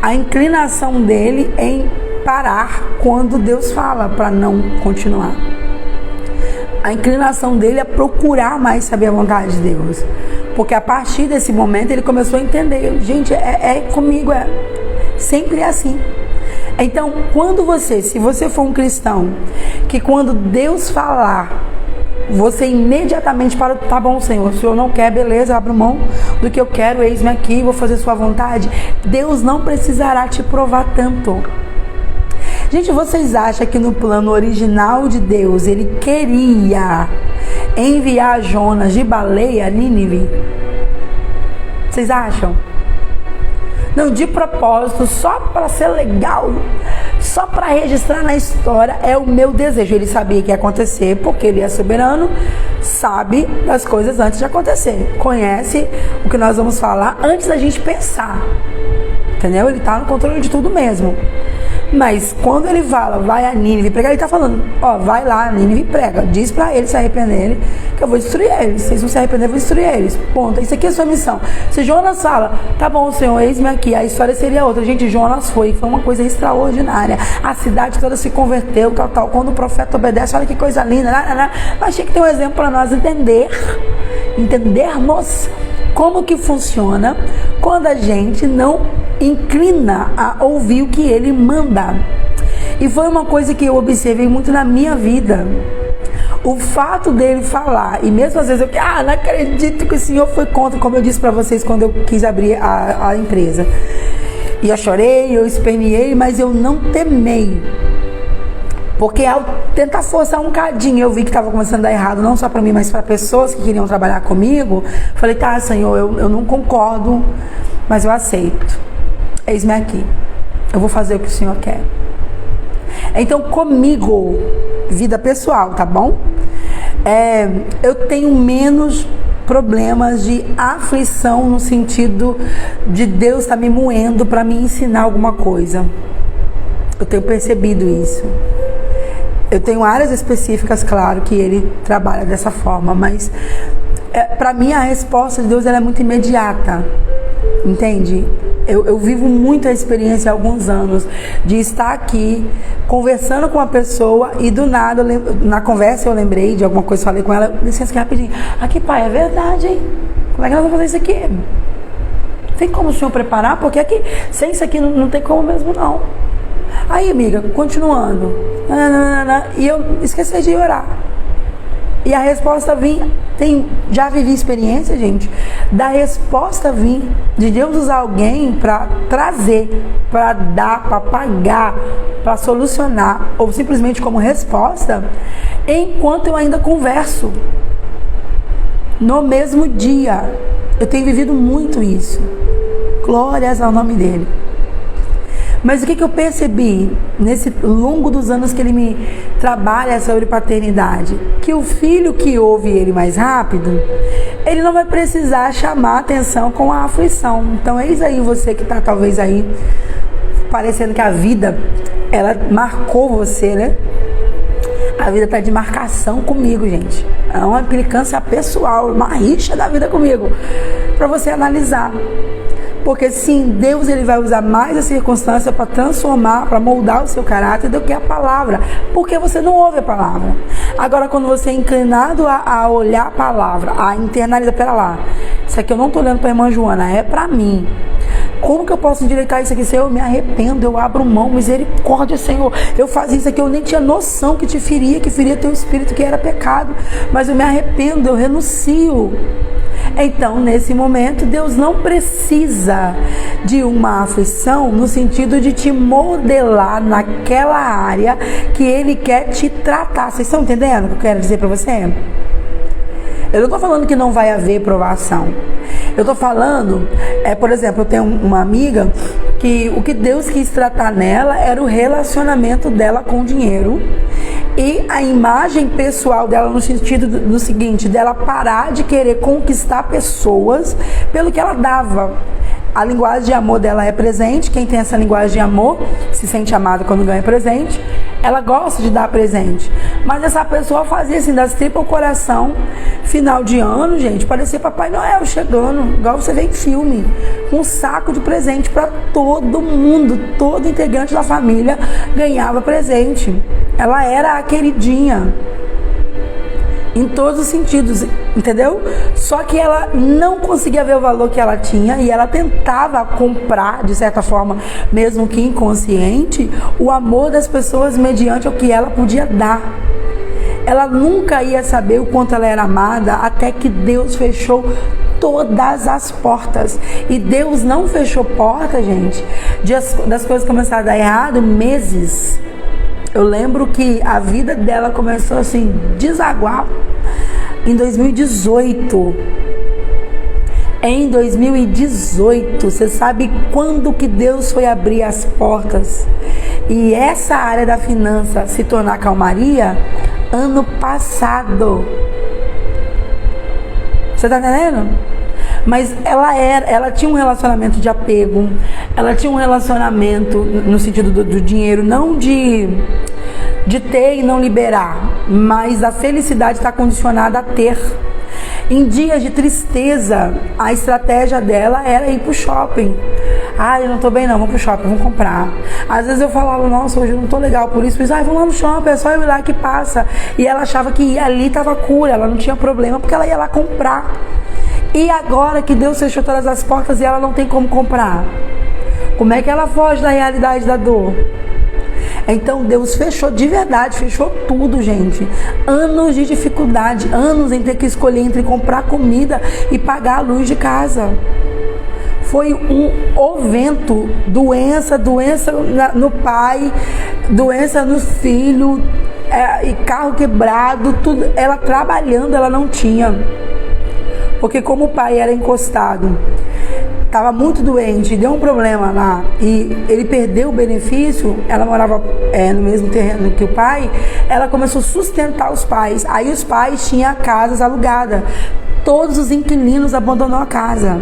a inclinação dele em parar quando Deus fala, para não continuar. A inclinação dele é procurar mais saber a vontade de Deus. Porque a partir desse momento ele começou a entender. Gente, comigo, sempre é assim. Então, se você for um cristão, que quando Deus falar, você imediatamente para, tá bom, Senhor, se o Senhor não quer, beleza, abro mão do que eu quero, eis-me aqui, vou fazer sua vontade. Deus não precisará te provar tanto. Gente, vocês acham que no plano original de Deus, ele queria enviar Jonas de baleia a Nínive? Vocês acham? Não, de propósito, só para ser legal, só para registrar na história, é o meu desejo. Ele sabia que ia acontecer, porque ele é soberano, sabe das coisas antes de acontecer, conhece o que nós vamos falar antes da gente pensar, entendeu? Ele está no controle de tudo mesmo. Mas quando ele fala, vai a Nínive pregar, ele está falando, ó, vai lá, Nínive prega, diz para eles se arrependerem, que eu vou destruir eles. Se eles não se arrependerem, eu vou destruir eles. Ponto. Isso aqui é a sua missão. Se Jonas fala, tá bom, Senhor, eis-me aqui, a história seria outra. Gente, Jonas foi uma coisa extraordinária. A cidade toda se converteu, tal. Quando o profeta obedece, olha que coisa linda. Mas tinha que ter um exemplo para nós entendermos como que funciona quando a gente não inclina a ouvir o que ele manda. E foi uma coisa que eu observei muito na minha vida. O fato dele falar, e mesmo às vezes eu não acredito que o Senhor foi contra, como eu disse para vocês quando eu quis abrir a empresa. E eu chorei, eu esperneei, mas eu não temei. Porque ao tentar forçar um cadinho, eu vi que estava começando a dar errado, não só para mim, mas para pessoas que queriam trabalhar comigo. Falei, tá, Senhor, eu não concordo, mas eu aceito. Eis-me aqui. Eu vou fazer o que o Senhor quer. Então, comigo, vida pessoal, tá bom? Eu tenho menos problemas de aflição no sentido de Deus estar me moendo para me ensinar alguma coisa. Eu tenho percebido isso. Eu tenho áreas específicas, claro, que ele trabalha dessa forma, mas para mim a resposta de Deus ela é muito imediata, entende? Eu vivo muito a experiência há alguns anos de estar aqui conversando com uma pessoa e do nada, na conversa eu lembrei de alguma coisa, falei com ela, licença aqui rapidinho, aqui pai, é verdade, hein? Como é que nós vamos fazer isso aqui? Tem como o senhor preparar? Porque aqui, sem isso aqui não tem como mesmo não. Aí, amiga, continuando, e eu esqueci de orar. E a resposta vinha, já vivi experiência, gente, da resposta vir, de Deus usar alguém para trazer, para dar, para pagar, para solucionar, ou simplesmente como resposta, enquanto eu ainda converso. No mesmo dia, eu tenho vivido muito isso. Glórias ao nome dele. Mas o que eu percebi nesse longo dos anos que ele me trabalha sobre paternidade? Que o filho que ouve ele mais rápido, ele não vai precisar chamar atenção com a aflição. Então eis aí você que está talvez aí parecendo que a vida, ela marcou você, né? A vida está de marcação comigo, gente. É uma implicância pessoal, uma rixa da vida comigo, para você analisar. Porque sim, Deus ele vai usar mais a circunstância para transformar, para moldar o seu caráter do que a palavra. Porque você não ouve a palavra. Agora, quando você é inclinado a olhar a palavra, a internalizar, pera lá, isso aqui eu não estou olhando para a irmã Joana, é para mim. Como que eu posso endireitar isso aqui? Senhor, eu me arrependo, eu abro mão, misericórdia, Senhor. Eu fazia isso aqui, eu nem tinha noção que te feria, que feria teu espírito, que era pecado. Mas eu me arrependo, eu renuncio. Então, nesse momento, Deus não precisa de uma aflição no sentido de te modelar naquela área que Ele quer te tratar. Vocês estão entendendo o que eu quero dizer para você? Eu não estou falando que não vai haver provação. Eu estou falando, por exemplo, eu tenho uma amiga que o que Deus quis tratar nela era o relacionamento dela com o dinheiro e a imagem pessoal dela no sentido do seguinte, dela parar de querer conquistar pessoas pelo que ela dava. A linguagem de amor dela é presente. Quem tem essa linguagem de amor se sente amado quando ganha presente. Ela gosta de dar presente. Mas essa pessoa fazia assim, das tripas ao coração. Final de ano, gente, parecia Papai Noel chegando, igual você vê em filme, com um saco de presente para todo mundo. Todo integrante da família ganhava presente. Ela era a queridinha. Em todos os sentidos, entendeu? Só que ela não conseguia ver o valor que ela tinha e ela tentava comprar, de certa forma, mesmo que inconsciente, o amor das pessoas mediante o que ela podia dar. Ela nunca ia saber o quanto ela era amada até que Deus fechou todas as portas. E Deus não fechou porta, gente, das coisas começaram a dar errado, meses. Eu lembro que a vida dela começou assim, desaguar em 2018. Em 2018, você sabe quando que Deus foi abrir as portas? E essa área da finança se tornar calmaria ano passado. Você tá entendendo? Mas ela tinha um relacionamento de apego, ela tinha um relacionamento no sentido do dinheiro, não de ter e não liberar, mas a felicidade está condicionada a ter. Em dias de tristeza, a estratégia dela era ir pro shopping. Ah, eu não tô bem não, vamos pro shopping, vamos comprar. Às vezes eu falava, nossa, hoje eu não tô legal por isso. Vamos lá no shopping, é só eu ir lá que passa. E ela achava que ali tava cura, ela não tinha problema, porque ela ia lá comprar. E agora que Deus fechou todas as portas e ela não tem como comprar, como é que ela foge da realidade da dor? Então Deus fechou de verdade, fechou tudo, gente. Anos de dificuldade, anos em ter que escolher entre comprar comida e pagar a luz de casa. Foi um vento, doença no pai, doença no filho, e carro quebrado, tudo. Ela trabalhando, ela não tinha. Porque como o pai era encostado, estava muito doente, deu um problema lá e ele perdeu o benefício, ela morava no mesmo terreno que o pai, ela começou a sustentar os pais. Aí os pais tinham casas alugadas, todos os inquilinos abandonaram a casa.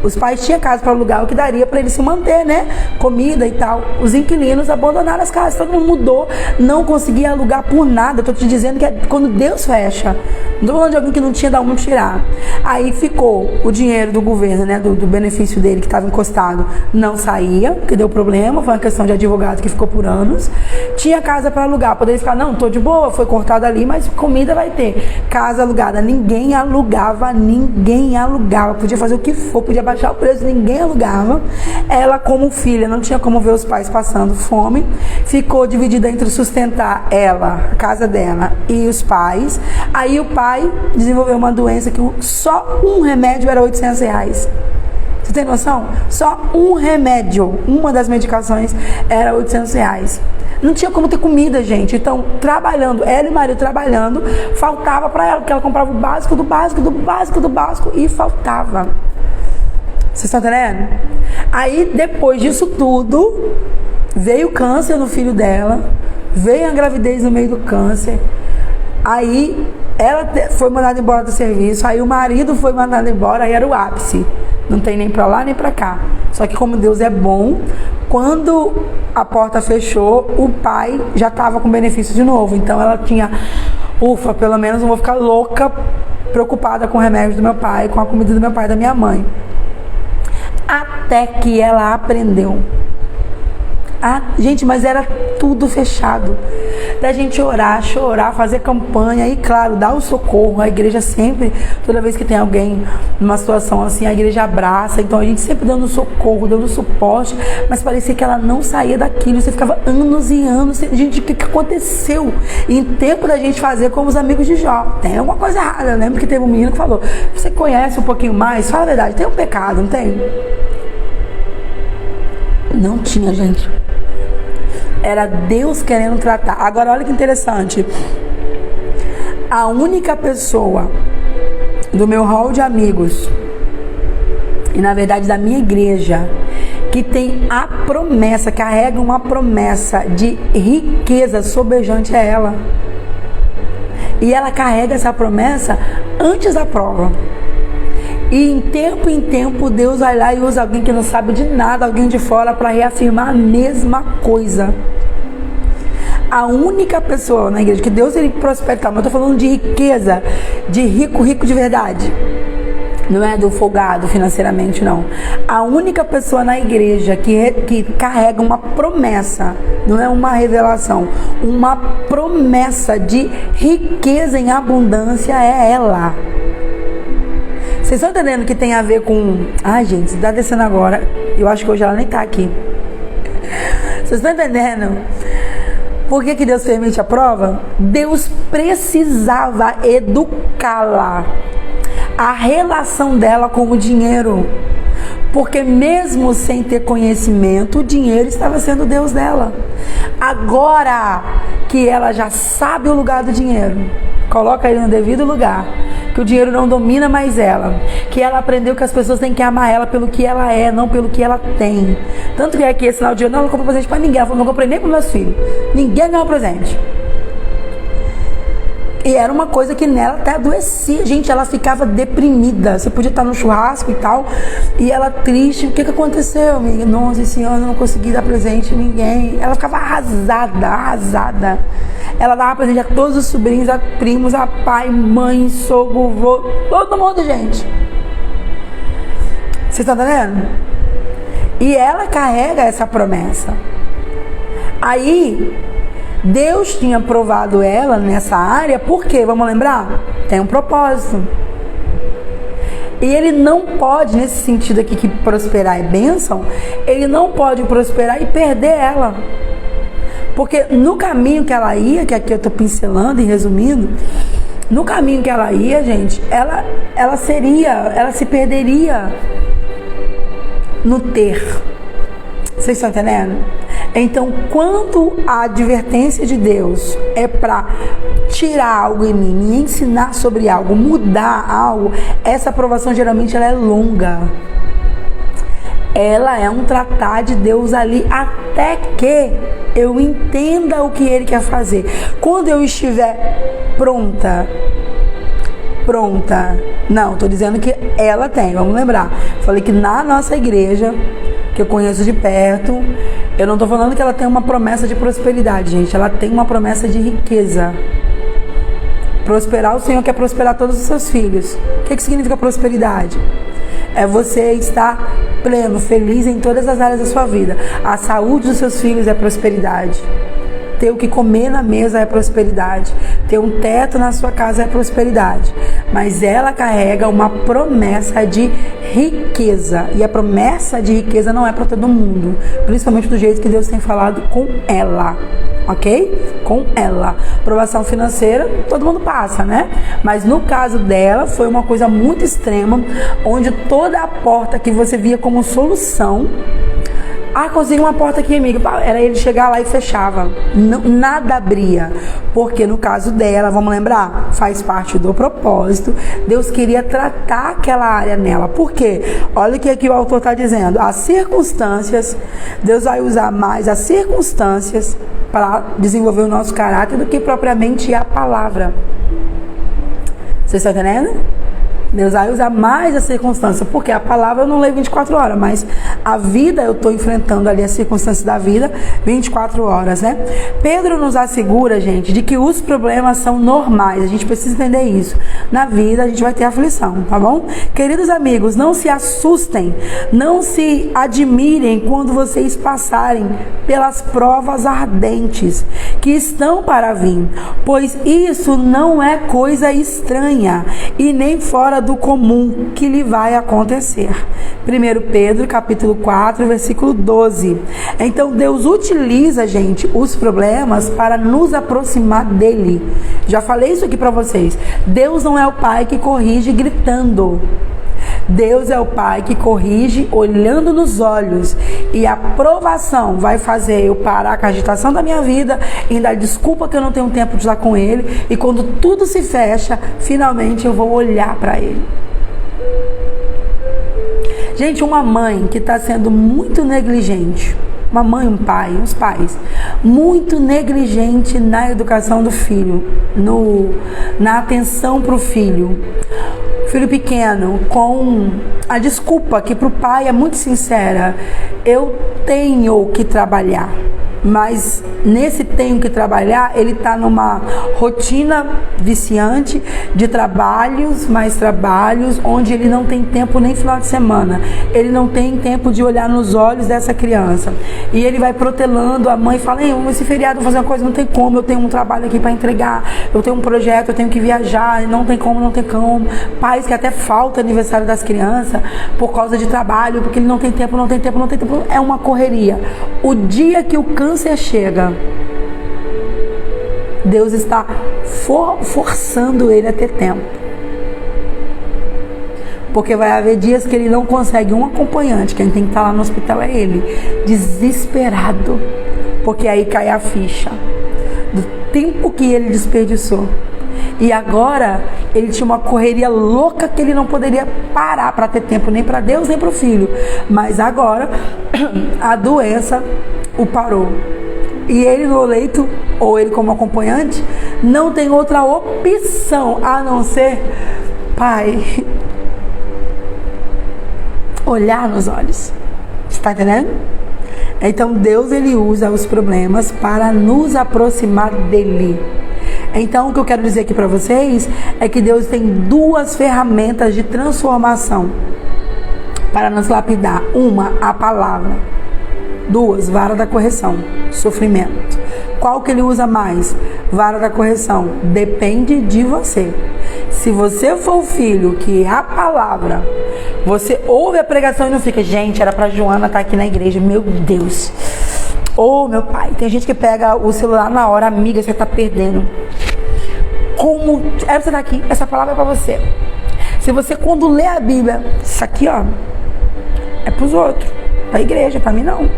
Os pais tinham casa para alugar, o que daria para ele se manter, né? Comida e tal. Os inquilinos abandonaram as casas, todo mundo mudou, não conseguia alugar por nada. Estou te dizendo que é quando Deus fecha. Não estou falando de alguém que não tinha de onde tirar. Aí ficou o dinheiro do governo, né? Do benefício dele que estava encostado, não saía, que deu problema, foi uma questão de advogado que ficou por anos. Tinha casa para alugar, poderia ficar, não, estou de boa, foi cortado ali, mas comida vai ter. Casa alugada, ninguém alugava. Podia fazer o que for, podia baixar o preço, ninguém alugava. Ela, como filha, não tinha como ver os pais passando fome, ficou dividida entre sustentar ela, a casa dela, e os pais. Aí o pai desenvolveu uma doença que só um remédio era R$800. Você tem noção? Só um remédio, uma das medicações era R$800. Não tinha como ter comida, gente. Então, trabalhando, ela e o marido trabalhando, faltava para ela, porque ela comprava o básico do básico, do básico, do básico, e faltava. Vocês estão entendendo? Aí, depois disso tudo, veio câncer no filho dela, veio a gravidez no meio do câncer. Aí, ela foi mandada embora do serviço, aí o marido foi mandado embora, aí era o ápice. Não tem nem pra lá nem pra cá. Só que como Deus é bom, quando a porta fechou, o pai já estava com benefício de novo. Então ela tinha, ufa, pelo menos não vou ficar louca, preocupada com o remédio do meu pai, com a comida do meu pai e da minha mãe. Até que ela aprendeu. Gente, mas era tudo fechado. Da gente orar, chorar, fazer campanha e, claro, dar o socorro. A igreja sempre, toda vez que tem alguém numa situação assim, a igreja abraça. Então a gente sempre dando socorro, dando suporte, mas parecia que ela não saía daquilo. Você ficava anos e anos. Gente, o que aconteceu? E em tempo da gente fazer como os amigos de Jó. Tem alguma coisa errada. Eu lembro que teve um menino que falou: você conhece um pouquinho mais? Fala a verdade, tem um pecado, não tem? Não tinha, gente. Era Deus querendo tratar. Agora, olha que interessante. A única pessoa do meu hall de amigos, e na verdade da minha igreja, que tem a promessa, carrega uma promessa de riqueza sobejante é ela. E ela carrega essa promessa antes da prova. E em tempo, Deus vai lá e usa alguém que não sabe de nada, alguém de fora, para reafirmar a mesma coisa. A única pessoa na igreja que Deus ele prospera, mas eu estou falando de riqueza, de rico de verdade. Não é do folgado financeiramente, não. A única pessoa na igreja que carrega uma promessa, não é uma revelação, uma promessa de riqueza em abundância é ela. Vocês estão entendendo que tem a ver com... Ai, gente, está descendo agora. Eu acho que hoje ela nem está aqui. Vocês estão entendendo? Por que Deus permite a prova? Deus precisava educá-la. A relação dela com o dinheiro. Porque mesmo sem ter conhecimento, o dinheiro estava sendo o Deus dela. Agora que ela já sabe o lugar do dinheiro, coloca ele no devido lugar, que o dinheiro não domina mais ela, que ela aprendeu que as pessoas têm que amar ela pelo que ela é, não pelo que ela tem. Tanto que é que esse final de ano ela não comprou presente pra ninguém, ela falou, não comprei nem pros meus filhos, ninguém ganhou presente. E era uma coisa que nela até adoecia, gente, ela ficava deprimida, você podia estar no churrasco e tal, e ela triste, o que aconteceu, amiga? Nossa, esse ano eu não consegui dar presente a ninguém. Ela ficava arrasada. Ela dava presente a todos os sobrinhos, a primos, a pai, mãe, sogro, vô, todo mundo, gente. Vocês estão entendendo? E ela carrega essa promessa. Aí, Deus tinha provado ela nessa área, por quê? Vamos lembrar? Tem um propósito. E ele não pode, nesse sentido aqui que prosperar é bênção, ele não pode prosperar e perder ela. Porque no caminho que ela ia, que aqui eu estou pincelando e resumindo, no caminho que ela ia, gente, ela se perderia no ter. Vocês estão entendendo? Então, quando a advertência de Deus é para tirar algo em mim, me ensinar sobre algo, mudar algo, essa aprovação geralmente ela é longa. Ela é um tratar de Deus ali até que eu entenda o que Ele quer fazer. Quando eu estiver pronta, não, estou dizendo que ela tem, vamos lembrar. Falei que na nossa igreja, que eu conheço de perto, eu não estou falando que ela tem uma promessa de prosperidade, gente. Ela tem uma promessa de riqueza. Prosperar, o Senhor quer prosperar todos os seus filhos. O que significa prosperidade? É você estar pleno, feliz em todas as áreas da sua vida. A saúde dos seus filhos é prosperidade. Ter o que comer na mesa é prosperidade. Ter um teto na sua casa é prosperidade. Mas ela carrega uma promessa de riqueza. E a promessa de riqueza não é para todo mundo. Principalmente do jeito que Deus tem falado com ela. Ok? Com ela. Aprovação financeira, todo mundo passa, né? Mas no caso dela, foi uma coisa muito extrema, onde toda a porta que você via como solução, consegui uma porta aqui, amiga. Era ele chegar lá e fechava. Nada abria. Porque no caso dela, vamos lembrar, faz parte do propósito. Deus queria tratar aquela área nela. Por quê? Olha o que aqui o autor está dizendo. As circunstâncias, Deus vai usar mais as circunstâncias para desenvolver o nosso caráter do que propriamente a palavra. Vocês estão entendendo? Deus vai usar mais a circunstância, porque a palavra eu não leio 24 horas, mas a vida eu estou enfrentando ali as circunstâncias da vida 24 horas, né? Pedro nos assegura, gente, de que os problemas são normais, a gente precisa entender isso. Na vida a gente vai ter aflição, tá bom? Queridos amigos, não se assustem, não se admirem quando vocês passarem pelas provas ardentes que estão para vir, pois isso não é coisa estranha e nem fora do comum que lhe vai acontecer. 1 Pedro capítulo 4, versículo 12. Então Deus utiliza, gente, os problemas para nos aproximar dele. Já falei isso aqui para vocês. Deus não é o pai que corrige gritando. Deus é o pai que corrige olhando nos olhos. E a provação vai fazer eu parar com a agitação da minha vida e dar desculpa que eu não tenho tempo de estar com ele. E quando tudo se fecha, finalmente eu vou olhar para ele. Gente, uma mãe que está sendo muito negligente, uma mãe, um pai, uns pais, muito negligente na educação do filho, na atenção para o filho. Filho pequeno, com a desculpa que para o pai é muito sincera, eu tenho que trabalhar. Mas nesse tenho que trabalhar, ele está numa rotina viciante de trabalhos, mais trabalhos, onde ele não tem tempo nem final de semana. Ele não tem tempo de olhar nos olhos dessa criança. E ele vai protelando a mãe e fala, esse feriado eu vou fazer uma coisa, não tem como, eu tenho um trabalho aqui para entregar, eu tenho um projeto, eu tenho que viajar, não tem como. Pais que até falta aniversário das crianças por causa de trabalho, porque ele não tem tempo. É uma correria. O dia que o câncer chega, Deus está forçando ele a ter tempo. Porque vai haver dias que ele não consegue um acompanhante, quem tem que estar lá no hospital é ele, desesperado, porque aí cai a ficha do tempo que ele desperdiçou. E agora ele tinha uma correria louca que ele não poderia parar para ter tempo nem para Deus nem para o filho. Mas agora a doença o parou. E ele no leito, ou ele como acompanhante, não tem outra opção a não ser, Pai, olhar nos olhos. Você está entendendo? Então Deus, ele usa os problemas para nos aproximar dele. Então o que eu quero dizer aqui para vocês é que Deus tem duas ferramentas de transformação para nos lapidar. Uma, a palavra. Duas, vara da correção, sofrimento. Qual que ele usa mais? Vara da correção. Depende de você. Se você for o filho que é a palavra, você ouve a pregação e não fica, gente, era pra Joana estar aqui na igreja, meu Deus. Ô, meu pai, tem gente que pega o celular na hora, amiga, você tá perdendo. Como é pra você estar aqui, essa palavra é pra você. Se você, quando lê a Bíblia, isso aqui, ó, é pros outros, pra igreja, pra mim não.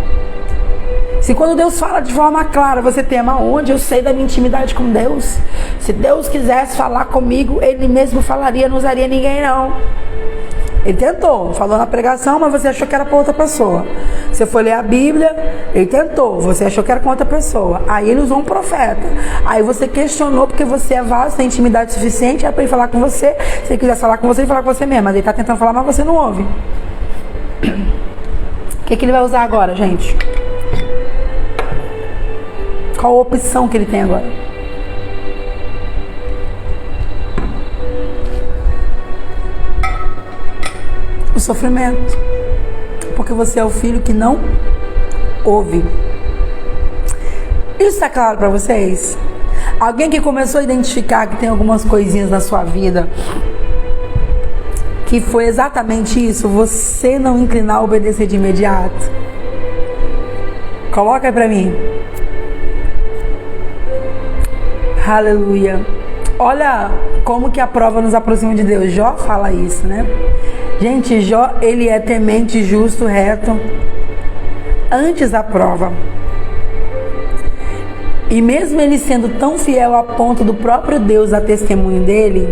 Se quando Deus fala de forma clara, você tema onde eu sei da minha intimidade com Deus. Se Deus quisesse falar comigo, Ele mesmo falaria, não usaria ninguém não. Ele tentou, falou na pregação, mas você achou que era para outra pessoa. Você foi ler a Bíblia, ele tentou, você achou que era com outra pessoa. Aí ele usou um profeta. Aí você questionou porque você é vasto, tem intimidade suficiente, é para ele falar com você. Se ele quisesse falar com você, ele falar com você mesmo. Mas ele está tentando falar, mas você não ouve. O que ele vai usar agora, gente? Qual a opção que ele tem agora? O sofrimento. Porque você é o filho que não ouve. Isso está claro para vocês? Alguém que começou a identificar que tem algumas coisinhas na sua vida que foi exatamente isso, você não inclinar a obedecer de imediato? Coloca aí para mim. Aleluia. Olha como que a prova nos aproxima de Deus. Jó fala isso, né? Gente, Jó, ele é temente, justo, reto antes da prova. E mesmo ele sendo tão fiel a ponto do próprio Deus dar testemunho dele,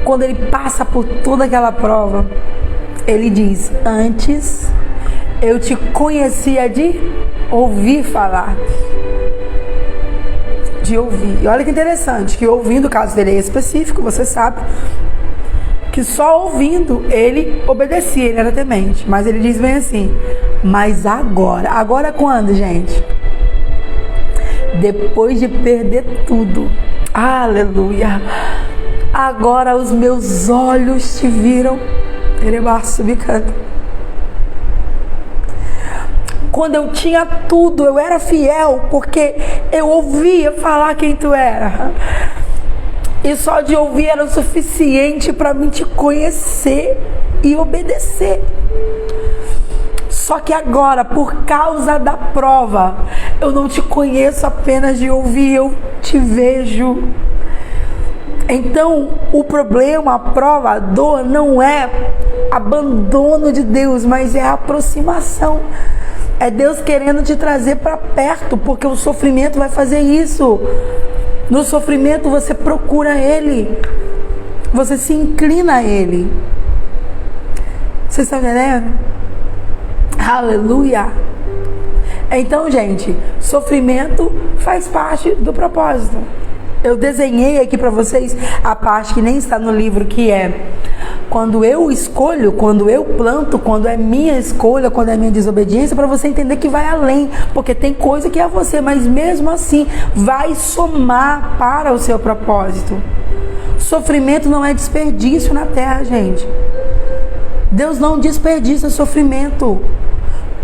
quando ele passa por toda aquela prova, ele diz: antes eu te conhecia de ouvir falar. De ouvir. E olha que interessante, que ouvindo, o caso dele é específico, você sabe, que só ouvindo ele obedecia, ele era temente. Mas ele diz bem assim: mas agora. Agora quando, gente? Depois de perder tudo. Aleluia. Agora os meus olhos te viram. Quando eu tinha tudo, eu era fiel, porque eu ouvia falar quem tu era. E só de ouvir era o suficiente para mim te conhecer e obedecer. Só que agora, por causa da prova, eu não te conheço apenas de ouvir, eu te vejo. Então, o problema, a prova, a dor não é abandono de Deus, mas é a aproximação. É Deus querendo te trazer para perto, porque o sofrimento vai fazer isso. No sofrimento você procura Ele, você se inclina a Ele. Vocês estão entendendo? Aleluia! Então, gente, sofrimento faz parte do propósito. Eu desenhei aqui para vocês a parte que nem está no livro, que é quando eu escolho, quando eu planto, quando é minha escolha, quando é minha desobediência, para você entender que vai além, porque tem coisa que é você, mas mesmo assim vai somar para o seu propósito. Sofrimento não é desperdício na terra, gente. Deus não desperdiça sofrimento.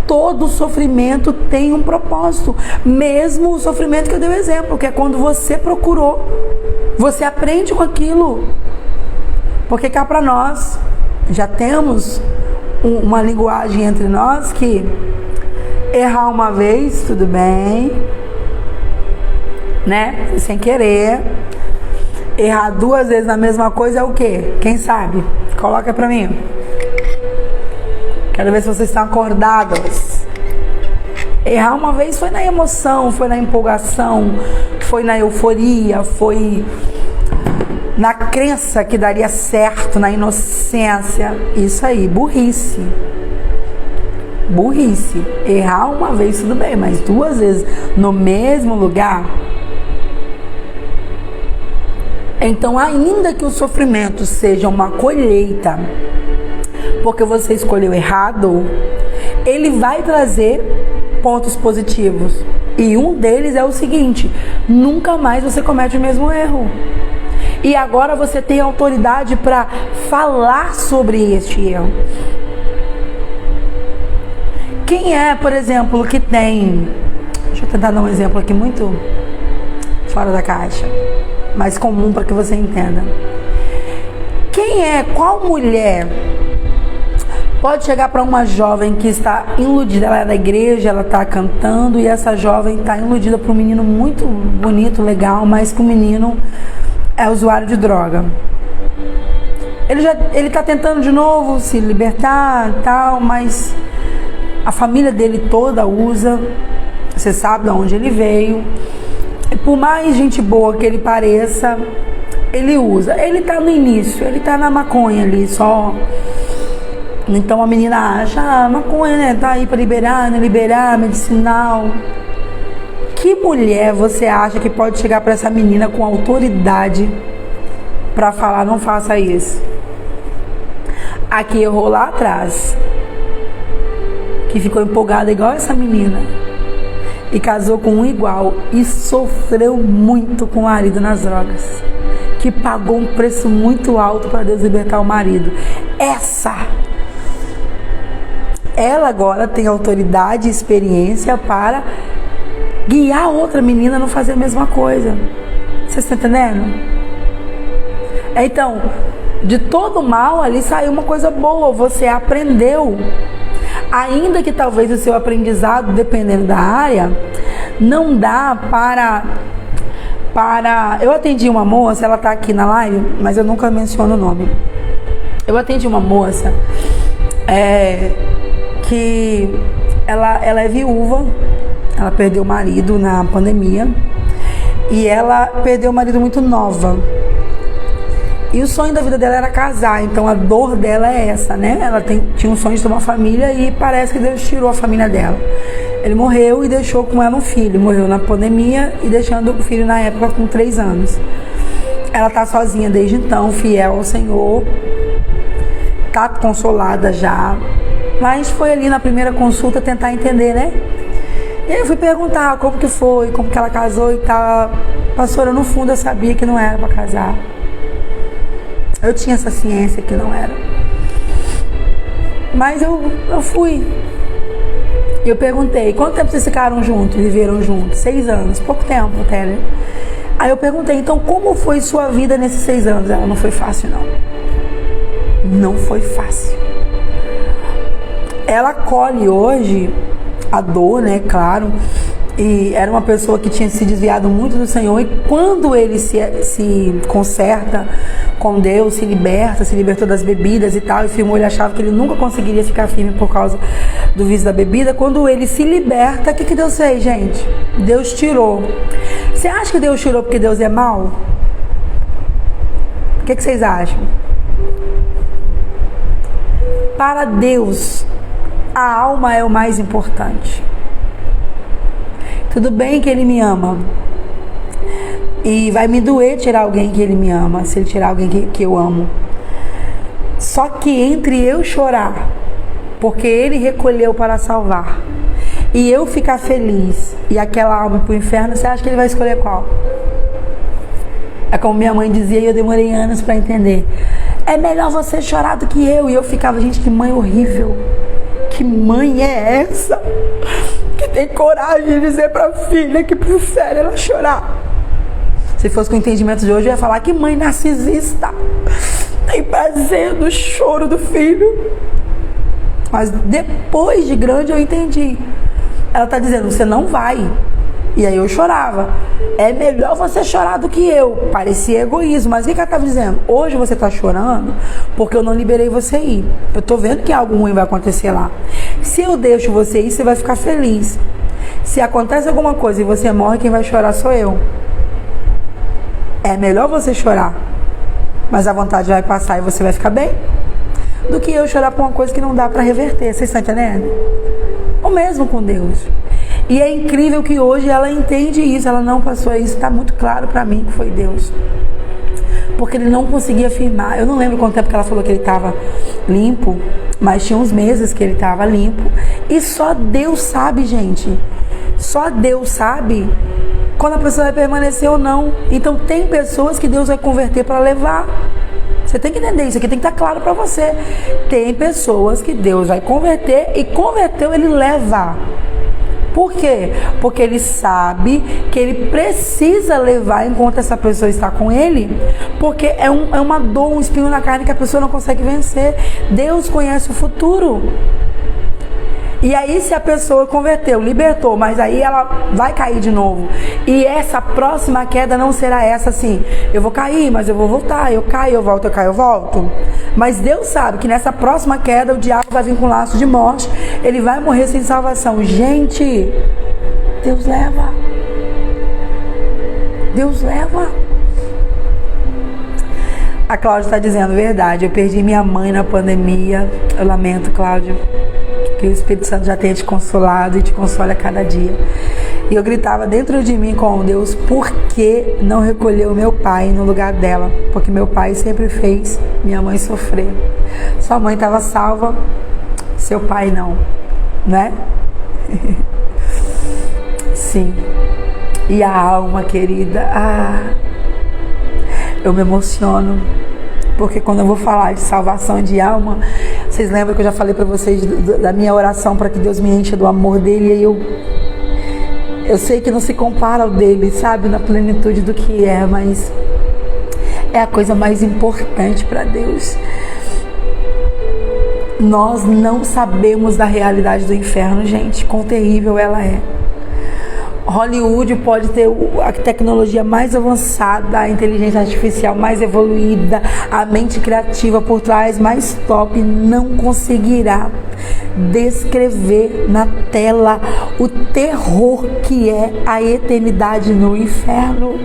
Todo sofrimento tem um propósito, mesmo o sofrimento que eu dei o exemplo, que é quando você procurou, você aprende com aquilo. Porque cá para nós, já temos uma linguagem entre nós que errar uma vez, tudo bem, né? Sem querer. Errar 2 vezes na mesma coisa é o quê? Quem sabe? Coloca para mim. Quero ver se vocês estão acordados. Errar uma vez foi na emoção, foi na empolgação, foi na euforia, foi na crença que daria certo, na inocência. Isso aí, burrice. Burrice. Errar uma vez tudo bem, mas 2 vezes no mesmo lugar. Então, ainda que o sofrimento seja uma colheita, porque você escolheu errado, ele vai trazer pontos positivos. E um deles é o seguinte: nunca mais você comete o mesmo erro. E agora você tem autoridade para falar sobre este erro. Quem é, por exemplo, que tem... Deixa eu tentar dar um exemplo aqui muito fora da caixa, mais comum para que você entenda. Qual mulher pode chegar para uma jovem que está iludida? Ela é da igreja, ela está cantando, e essa jovem está iludida por um menino muito bonito, legal, mas que o menino é usuário de droga. Ele está tentando de novo se libertar e tal, mas a família dele toda usa. Você sabe de onde ele veio. E por mais gente boa que ele pareça, ele usa. Ele está no início, ele está na maconha ali só. Então a menina acha, maconha, né? Tá aí para liberar, né? Liberar, medicinal. Que mulher você acha que pode chegar para essa menina com autoridade para falar, não faça isso? Aqui errou lá atrás, que ficou empolgada igual essa menina e casou com um igual e sofreu muito com o marido nas drogas, que pagou um preço muito alto para Deus libertar o marido. Ela agora tem autoridade e experiência para guiar outra menina a não fazer a mesma coisa. Você está entendendo? Então, de todo mal ali saiu uma coisa boa. Você aprendeu. Ainda que talvez o seu aprendizado, dependendo da área, não dá para... Eu atendi uma moça, ela está aqui na live, mas eu nunca menciono o nome. Eu atendi uma moça que ela é viúva. Ela perdeu o marido na pandemia e ela perdeu o marido muito nova. E o sonho da vida dela era casar, então a dor dela é essa, né? Ela tinha um sonho de ter uma família e parece que Deus tirou a família dela. Ele morreu e deixou com ela um filho. Morreu na pandemia e deixando o filho na época com 3 anos. Ela tá sozinha desde então, fiel ao Senhor. Tá consolada já. Mas foi ali na primeira consulta tentar entender, né? E aí eu fui perguntar como que foi, como que ela casou e tal. Pastora, no fundo eu sabia que não era para casar. Eu tinha essa ciência que não era. Mas eu fui. Eu perguntei, quanto tempo vocês ficaram juntos, viveram juntos? 6 anos, pouco tempo até, né? Aí eu perguntei, então como foi sua vida nesses 6 anos? Ela, não foi fácil não. Não foi fácil. Ela colhe hoje a dor, né, claro, e era uma pessoa que tinha se desviado muito do Senhor, e quando ele se conserta com Deus, se libertou das bebidas e tal, e firmou, ele achava que ele nunca conseguiria ficar firme por causa do vício da bebida. Quando ele se liberta, o que Deus fez, gente? Deus tirou. Você acha que Deus tirou porque Deus é mau? O que vocês acham? Para Deus, a alma é o mais importante. Tudo bem que Ele me ama. E vai me doer tirar alguém que Ele me ama, se Ele tirar alguém que eu amo. Só que entre eu chorar, porque Ele recolheu para salvar, e eu ficar feliz, e aquela alma ir para o inferno, você acha que Ele vai escolher qual? É como minha mãe dizia, e eu demorei anos para entender. É melhor você chorar do que eu. E eu ficava, gente, que mãe horrível. Que mãe é essa que tem coragem de dizer pra filha que prefere ela chorar? Se fosse com o entendimento de hoje, eu ia falar que mãe narcisista tem prazer no choro do filho. Mas depois de grande eu entendi. Ela tá dizendo, você não vai. E aí eu chorava. É melhor você chorar do que eu. Parecia egoísmo, mas o que ela estava dizendo? Hoje você está chorando porque eu não liberei você ir. Eu estou vendo que algo ruim vai acontecer lá. Se eu deixo você ir, você vai ficar feliz. Se acontece alguma coisa e você morre, quem vai chorar sou eu. É melhor você chorar mas a vontade vai passar e você vai ficar bem, do que eu chorar por uma coisa que não dá para reverter. Vocês estão entendendo? O mesmo com Deus. E é incrível que hoje ela entende isso. Ela não passou isso. Está muito claro para mim que foi Deus. Porque ele não conseguia afirmar. Eu não lembro quanto tempo que ela falou que ele estava limpo, mas tinha uns meses que ele estava limpo. E só Deus sabe, gente. Só Deus sabe quando a pessoa vai permanecer ou não. Então tem pessoas que Deus vai converter para levar. Você tem que entender isso aqui, tem que estar claro para você. Tem pessoas que Deus vai converter e converteu, ele leva. Por quê? Porque ele sabe que ele precisa levar enquanto essa pessoa está com ele, porque é uma dor, um espinho na carne que a pessoa não consegue vencer. Deus conhece o futuro. E aí se a pessoa converteu, libertou, mas aí ela vai cair de novo. E essa próxima queda não será essa assim, eu vou cair, mas eu vou voltar, eu caio, eu volto, eu caio, eu volto. Mas Deus sabe que nessa próxima queda o diabo vai vir com laço de morte, ele vai morrer sem salvação. Gente, Deus leva. Deus leva. A Cláudia está dizendo verdade, eu perdi minha mãe na pandemia. Eu lamento, Cláudia, que o Espírito Santo já tenha te consolado e te console a cada dia. E eu gritava dentro de mim com Deus, por que não recolheu meu pai no lugar dela? Porque meu pai sempre fez minha mãe sofrer. Sua mãe estava salva, seu pai não, né? Sim. E a alma, querida, eu me emociono, porque quando eu vou falar de salvação de alma, vocês lembram que eu já falei para vocês da minha oração para que Deus me encha do amor dele, e eu sei que não se compara ao dele, sabe, na plenitude do que é, mas é a coisa mais importante para Deus. Nós não sabemos da realidade do inferno, gente, quão terrível ela é. Hollywood pode ter a tecnologia mais avançada, a inteligência artificial mais evoluída, a mente criativa por trás mais top, não conseguirá descrever na tela o terror que é a eternidade no inferno.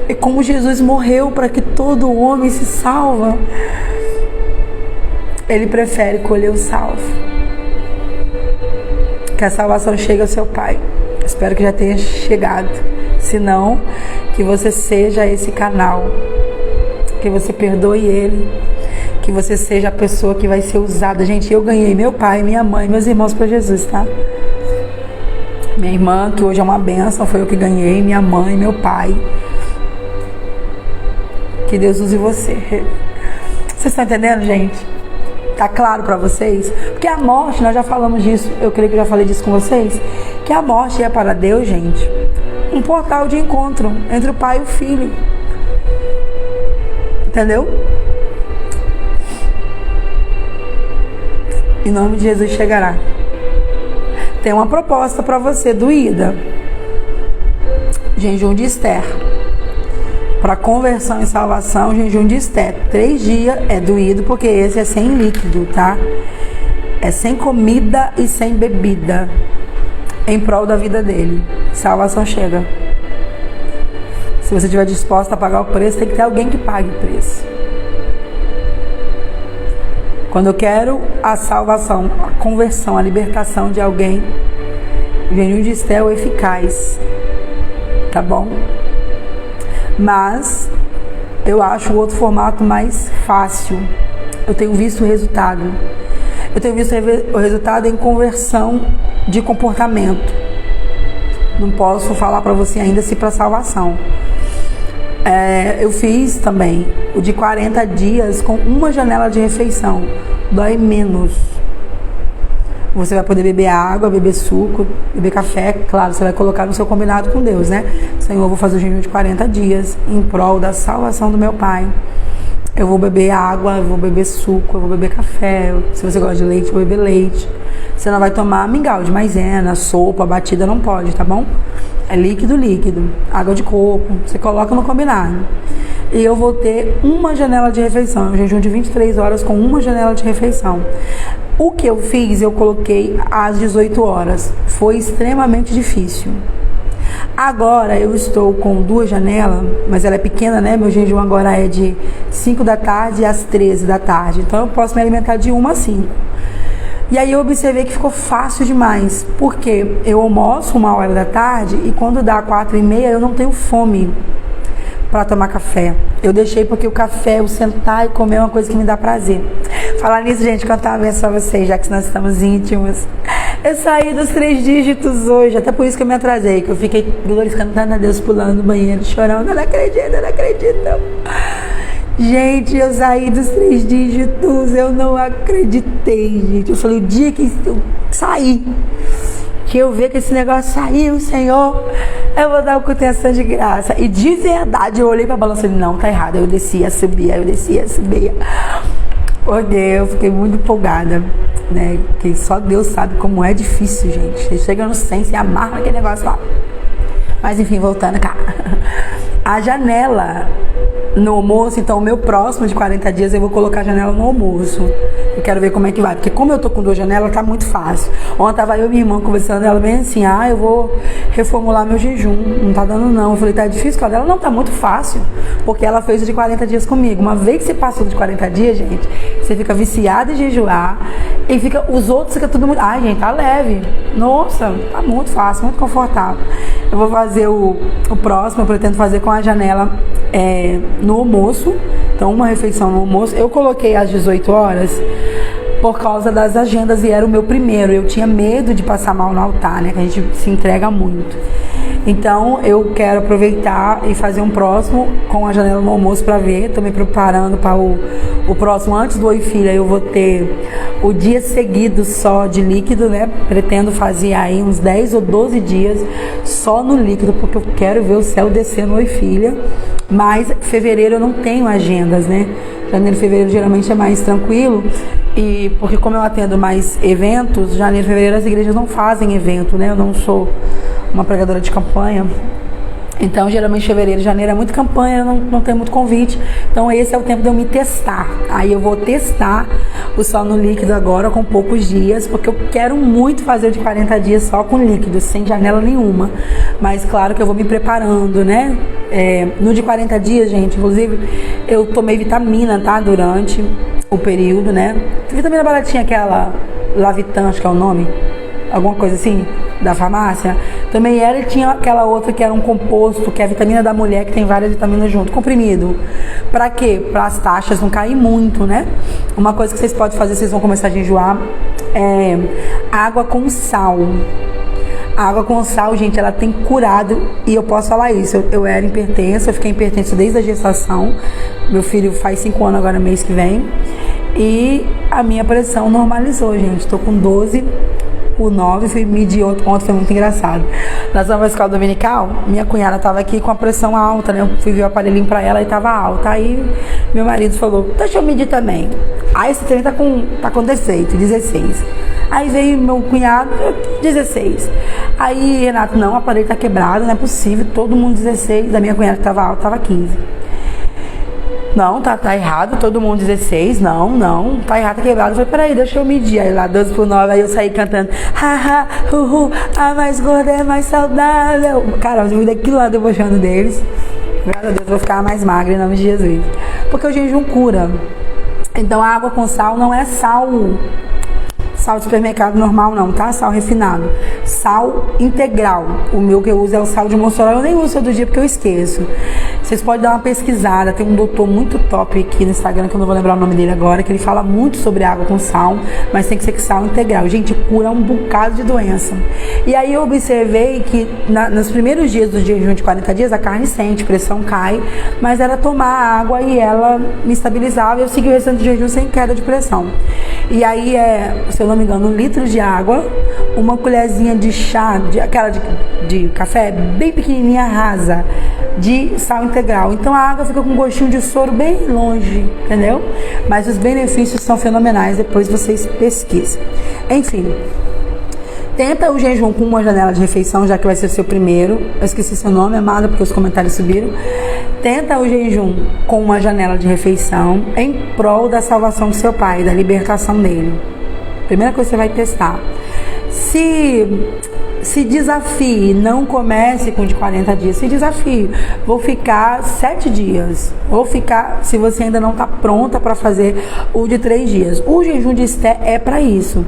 E como Jesus morreu para que todo homem se salva, ele prefere colher o salvo. Que a salvação chegue ao seu pai. Espero que já tenha chegado. Se não, que você seja esse canal. Que você perdoe ele. Que você seja a pessoa que vai ser usada. Gente, eu ganhei meu pai, minha mãe, meus irmãos para Jesus, tá? Minha irmã, que hoje é uma bênção, foi eu que ganhei. Minha mãe, meu pai. Que Deus use você. Vocês estão entendendo, gente? Tá claro para vocês? Porque a morte, nós já falamos disso, eu creio que eu já falei disso com vocês, que a morte é para Deus, gente, um portal de encontro entre o pai e o filho. Entendeu? Em nome de Jesus chegará. Tem uma proposta para você doída. Jejum de Esther. Para conversão e salvação, jejum de Esther. 3 dias é doído, porque esse é sem líquido, tá? É sem comida e sem bebida. Em prol da vida dele. Salvação chega. Se você estiver disposta a pagar o preço, tem que ter alguém que pague o preço. Quando eu quero a salvação, a conversão, a libertação de alguém, o jejum de Esther é o eficaz. Tá bom? Mas eu acho o outro formato mais fácil. Eu tenho visto o resultado. Eu tenho visto o resultado em conversão de comportamento. Não posso falar para você ainda se para salvação. Eu fiz também o de 40 dias com uma janela de refeição. Dói menos. Você vai poder beber água, beber suco, beber café. Claro, você vai colocar no seu combinado com Deus, né? Senhor, eu vou fazer o jejum de 40 dias em prol da salvação do meu pai. Eu vou beber água, eu vou beber suco, eu vou beber café. Se você gosta de leite, eu vou beber leite. Você não vai tomar mingau de maisena, sopa, batida, não pode, tá bom? É líquido, líquido. Água de coco, você coloca no combinado. E eu vou ter uma janela de refeição. Um jejum de 23 horas com uma janela de refeição. O que eu fiz, eu coloquei às 18 horas. Foi extremamente difícil. Agora eu estou com 2 janelas, mas ela é pequena, né? Meu jejum agora é de 5 da tarde às 13 da tarde. Então eu posso me alimentar de 1 às 5. E aí eu observei que ficou fácil demais, porque eu almoço 1h da tarde e quando dá 4h30 eu não tenho fome para tomar café. Eu deixei porque o café, o sentar e comer é uma coisa que me dá prazer. Falar nisso, gente, contar uma vez pra vocês, já que nós estamos íntimos. Eu saí dos 3 dígitos hoje, até por isso que eu me atrasei, que eu fiquei glorificando a Deus, pulando no banheiro, chorando, eu não acredito. Gente, eu saí dos 3 dígitos, eu não acreditei, gente. Eu falei, o dia que eu sair, que eu ver que esse negócio saiu, Senhor, eu vou dar uma contenção de graça. E de verdade, eu olhei pra balança e falei, não, tá errado. Eu descia, subia. Porque eu fiquei muito empolgada, né? Que só Deus sabe como é difícil, gente. Você chega no 100, você amarra aquele negócio lá. Mas enfim, voltando cá. A janela no almoço, então o meu próximo de 40 dias eu vou colocar a janela no almoço. Eu quero ver como é que vai, porque como eu tô com 2 janelas, tá muito fácil. Ontem tava eu e minha irmã conversando, ela bem assim, eu vou reformular meu jejum, não tá dando não. Eu falei, tá difícil, com ela não, tá muito fácil, porque ela fez o de 40 dias comigo. Uma vez que você passou de 40 dias, gente, você fica viciado em jejuar, e os outros fica tudo muito, gente, tá leve. Nossa, tá muito fácil, muito confortável. Eu vou fazer o próximo, eu pretendo fazer com a janela no almoço. Então, uma refeição no almoço. Eu coloquei às 18 horas por causa das agendas e era o meu primeiro. Eu tinha medo de passar mal no altar, né? Que a gente se entrega muito. Então, eu quero aproveitar e fazer um próximo com a janela no almoço para ver. Estou me preparando para o próximo. Antes do Oi Filha, eu vou ter o dia seguido só de líquido, né? Pretendo fazer aí uns 10 ou 12 dias só no líquido, porque eu quero ver o céu descer no Oi Filha. Mas fevereiro eu não tenho agendas, né? Janeiro e fevereiro geralmente é mais tranquilo. E porque como eu atendo mais eventos, janeiro e fevereiro as igrejas não fazem evento, né? Eu não sou uma pregadora de campanha. Então, geralmente, fevereiro e janeiro é muito campanha, não tem muito convite. Então, esse é o tempo de eu me testar. Aí, eu vou testar o só no líquido agora, com poucos dias, porque eu quero muito fazer o de 40 dias só com líquido, sem janela nenhuma. Mas, claro que eu vou me preparando, né? No de 40 dias, gente, inclusive, eu tomei vitamina, tá? Durante o período, né? Vitamina baratinha, aquela Lavitan, acho que é o nome. Alguma coisa assim, da farmácia. Também era, e tinha aquela outra que era um composto, que é a vitamina da mulher, que tem várias vitaminas junto, comprimido. Pra quê? Para as taxas não caírem muito, né? Uma coisa que vocês podem fazer, vocês vão começar a jejuar, é água com sal. A água com sal, gente, ela tem curado, e eu posso falar isso, eu era hipertensa, eu fiquei hipertensa desde a gestação, meu filho faz 5 anos agora, mês que vem, e a minha pressão normalizou, gente, tô com 12, o 9, fui medir ontem, foi muito engraçado. Nós vamos à escola dominical, minha cunhada tava aqui com a pressão alta, né? Eu fui ver o aparelhinho pra ela e tava alta. Aí meu marido falou, deixa eu medir também. Aí esse trem tá com defeito, 16. Aí veio meu cunhado, 16. Aí Renato, não, o aparelho tá quebrado, não é possível, todo mundo 16. Da minha cunhada que tava alta, tava 15. Não, tá errado, todo mundo 16, não, tá errado, tá quebrado. Eu falei, peraí, deixa eu medir. Aí lá, 12 por 9, aí eu saí cantando, haha, a mais gorda é mais saudável. Cara, eu fui daquilo lá debochando deles. Graças a Deus, eu vou ficar mais magra em nome de Jesus. Porque o jejum cura. Então a água com sal não é sal de supermercado normal não, tá? Sal refinado. Sal integral. O meu que eu uso é o sal de Mossoró. Eu nem uso todo dia porque eu esqueço. Vocês podem dar uma pesquisada. Tem um doutor muito top aqui no Instagram, que eu não vou lembrar o nome dele agora, que ele fala muito sobre água com sal, mas tem que ser sal integral. Gente, cura um bocado de doença. E aí eu observei que nos primeiros dias do jejum de 40 dias, a carne sente, pressão cai, mas era tomar água e ela me estabilizava e eu segui o restante do jejum sem queda de pressão. E aí, se eu não me engano, 1 litro de água, uma colherzinha de chá, aquela de café, bem pequenininha, rasa, de sal integral. Então a água fica com um gostinho de soro bem longe, entendeu? Mas os benefícios são fenomenais, depois vocês pesquisem. Enfim, tenta o jejum com uma janela de refeição, já que vai ser o seu primeiro. Eu esqueci seu nome, amada, porque os comentários subiram. Tenta o jejum com uma janela de refeição em prol da salvação do seu pai, da libertação dele. Primeira coisa que você vai testar. Se se desafie, não comece com de 40 dias, se desafie. Vou ficar 7 dias, ou ficar, se você ainda não está pronta para fazer o de 3 dias. O jejum de Esté é para isso,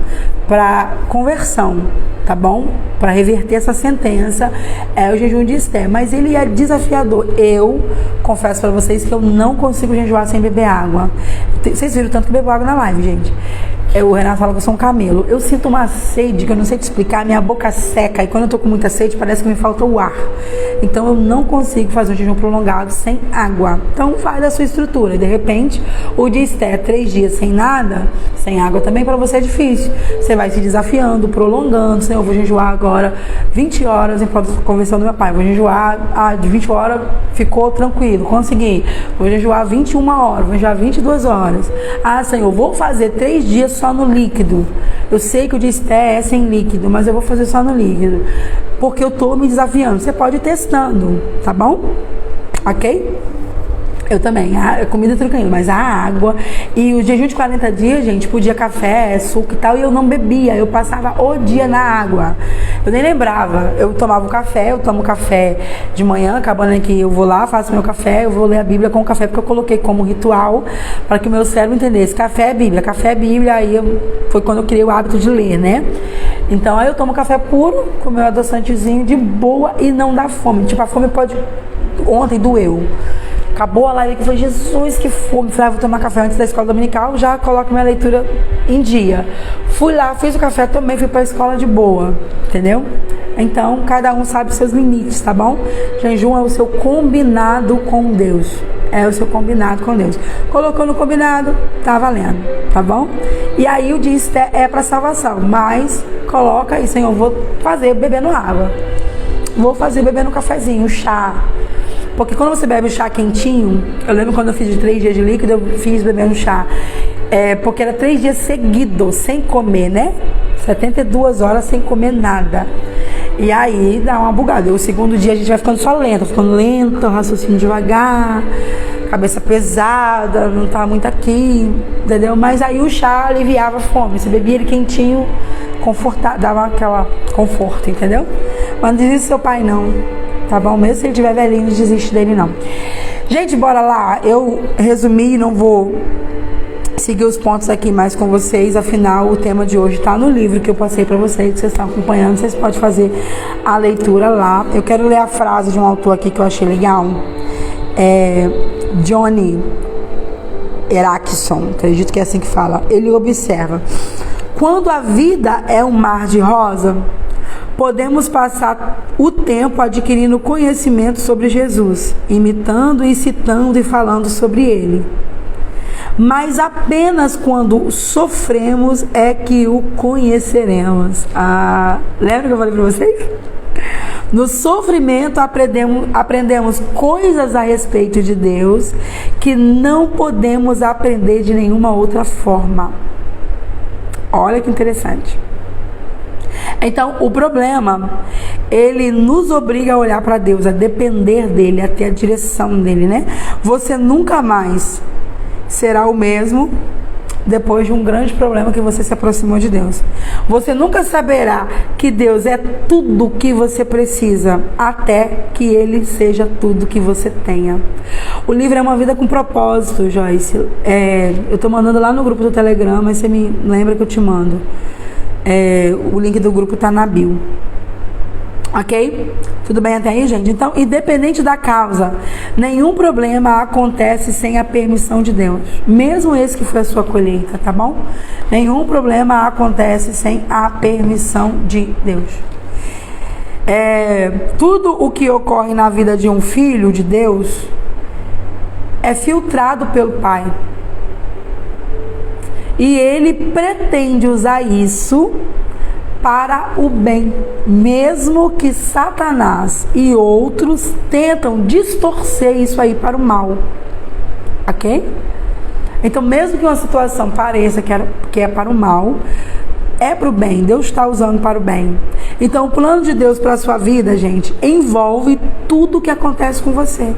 para conversão, tá bom? Para reverter essa sentença, é o jejum de Esté, mas ele é desafiador. Eu confesso para vocês que eu não consigo jejuar sem beber água. Vocês viram tanto que eu bebo água na live, gente. O Renato fala que eu sou um camelo. Eu sinto uma sede que eu não sei te explicar, minha boca seca, e quando eu tô com muita sede parece que me falta o ar. Então eu não consigo fazer um jejum prolongado sem água. Então faz da sua estrutura. De repente, o de Esté, 3 dias sem nada, sem água também para você é difícil. Você vai se desafiando, prolongando. Senhor, eu vou jejuar agora 20 horas em prol da conversão do meu pai. Vou jejuar de 20 horas, ficou tranquilo, consegui. Vou jejuar 21 horas, vou jejuar 22 horas. Ah, Senhor, vou fazer 3 dias só no líquido. Eu sei que o de Esté é sem líquido, mas eu vou fazer só no líquido, porque eu tô me desafiando. Você pode ir testando, tá bom? Ok? Eu também, a comida tranquila, mas a água. E o jejum de 40 dias, gente, podia café, suco e tal, e eu não bebia, eu passava o dia na água. Eu nem lembrava, eu tomava o café, eu tomo café de manhã, acabando aqui, eu vou lá, faço meu café, eu vou ler a Bíblia com o café, porque eu coloquei como ritual, para que o meu cérebro entendesse, café é Bíblia, aí foi quando eu criei o hábito de ler, né? Então aí eu tomo café puro, com meu adoçantezinho de boa e não dá fome. Tipo, a fome pode... Ontem doeu. Acabou a live que foi Jesus, que fome. Falei, vou tomar café antes da escola dominical, já coloco minha leitura em dia. Fui lá, fiz o café, tomei, fui pra escola de boa, entendeu? Então, cada um sabe os seus limites, tá bom? Jejum é o seu combinado com Deus. É o seu combinado com Deus. Colocou no combinado, tá valendo, tá bom? E aí o de Esté é pra salvação, mas coloca aí, Senhor, vou fazer bebendo água. Vou fazer bebendo cafezinho, chá. Porque quando você bebe o chá quentinho, eu lembro quando eu fiz de 3 dias de líquido, eu fiz bebendo chá. Porque era 3 dias seguidos, sem comer, né? 72 horas sem comer nada. E aí dá uma bugada. O segundo dia a gente vai ficando lento, raciocínio devagar, cabeça pesada, não tá muito aqui, entendeu? Mas aí o chá aliviava a fome. Você bebia ele quentinho, dava aquela conforto, entendeu? Mas não desiste do seu pai, não. Tá bom? Mesmo se ele tiver velhinho, não desiste dele, não. Gente, bora lá. Eu resumi, não vou seguir os pontos aqui mais com vocês. Afinal, o tema de hoje tá no livro que eu passei pra vocês, que vocês estão acompanhando. Vocês podem fazer a leitura lá. Eu quero ler a frase de um autor aqui que eu achei legal. Johnny Erickson, acredito que é assim que fala. Ele observa: quando a vida é um mar de rosa, podemos passar o tempo adquirindo conhecimento sobre Jesus, imitando e citando e falando sobre ele. Mas apenas quando sofremos é que o conheceremos. Lembra que eu falei para vocês? No sofrimento aprendemos coisas a respeito de Deus que não podemos aprender de nenhuma outra forma. Olha que interessante. Então, o problema, ele nos obriga a olhar para Deus, a depender dele, a ter a direção dele, né? Você nunca mais será o mesmo depois de um grande problema que você se aproximou de Deus. Você nunca saberá que Deus é tudo que você precisa, até que Ele seja tudo que você tenha. O livro é uma vida com propósito, Joyce. Eu tô mandando lá no grupo do Telegram, mas você me lembra que eu te mando. O link do grupo tá na bio. Ok? Tudo bem até aí, gente? Então, independente da causa, nenhum problema acontece sem a permissão de Deus. Mesmo esse que foi a sua colheita, tá bom? Nenhum problema acontece sem a permissão de Deus. Tudo o que ocorre na vida de um filho de Deus é filtrado pelo Pai. E Ele pretende usar isso para o bem, mesmo que Satanás e outros tentam distorcer isso aí para o mal, ok? Então, mesmo que uma situação pareça que é para o mal, é para o bem, Deus está usando para o bem. Então, o plano de Deus para a sua vida, gente, envolve tudo o que acontece com você.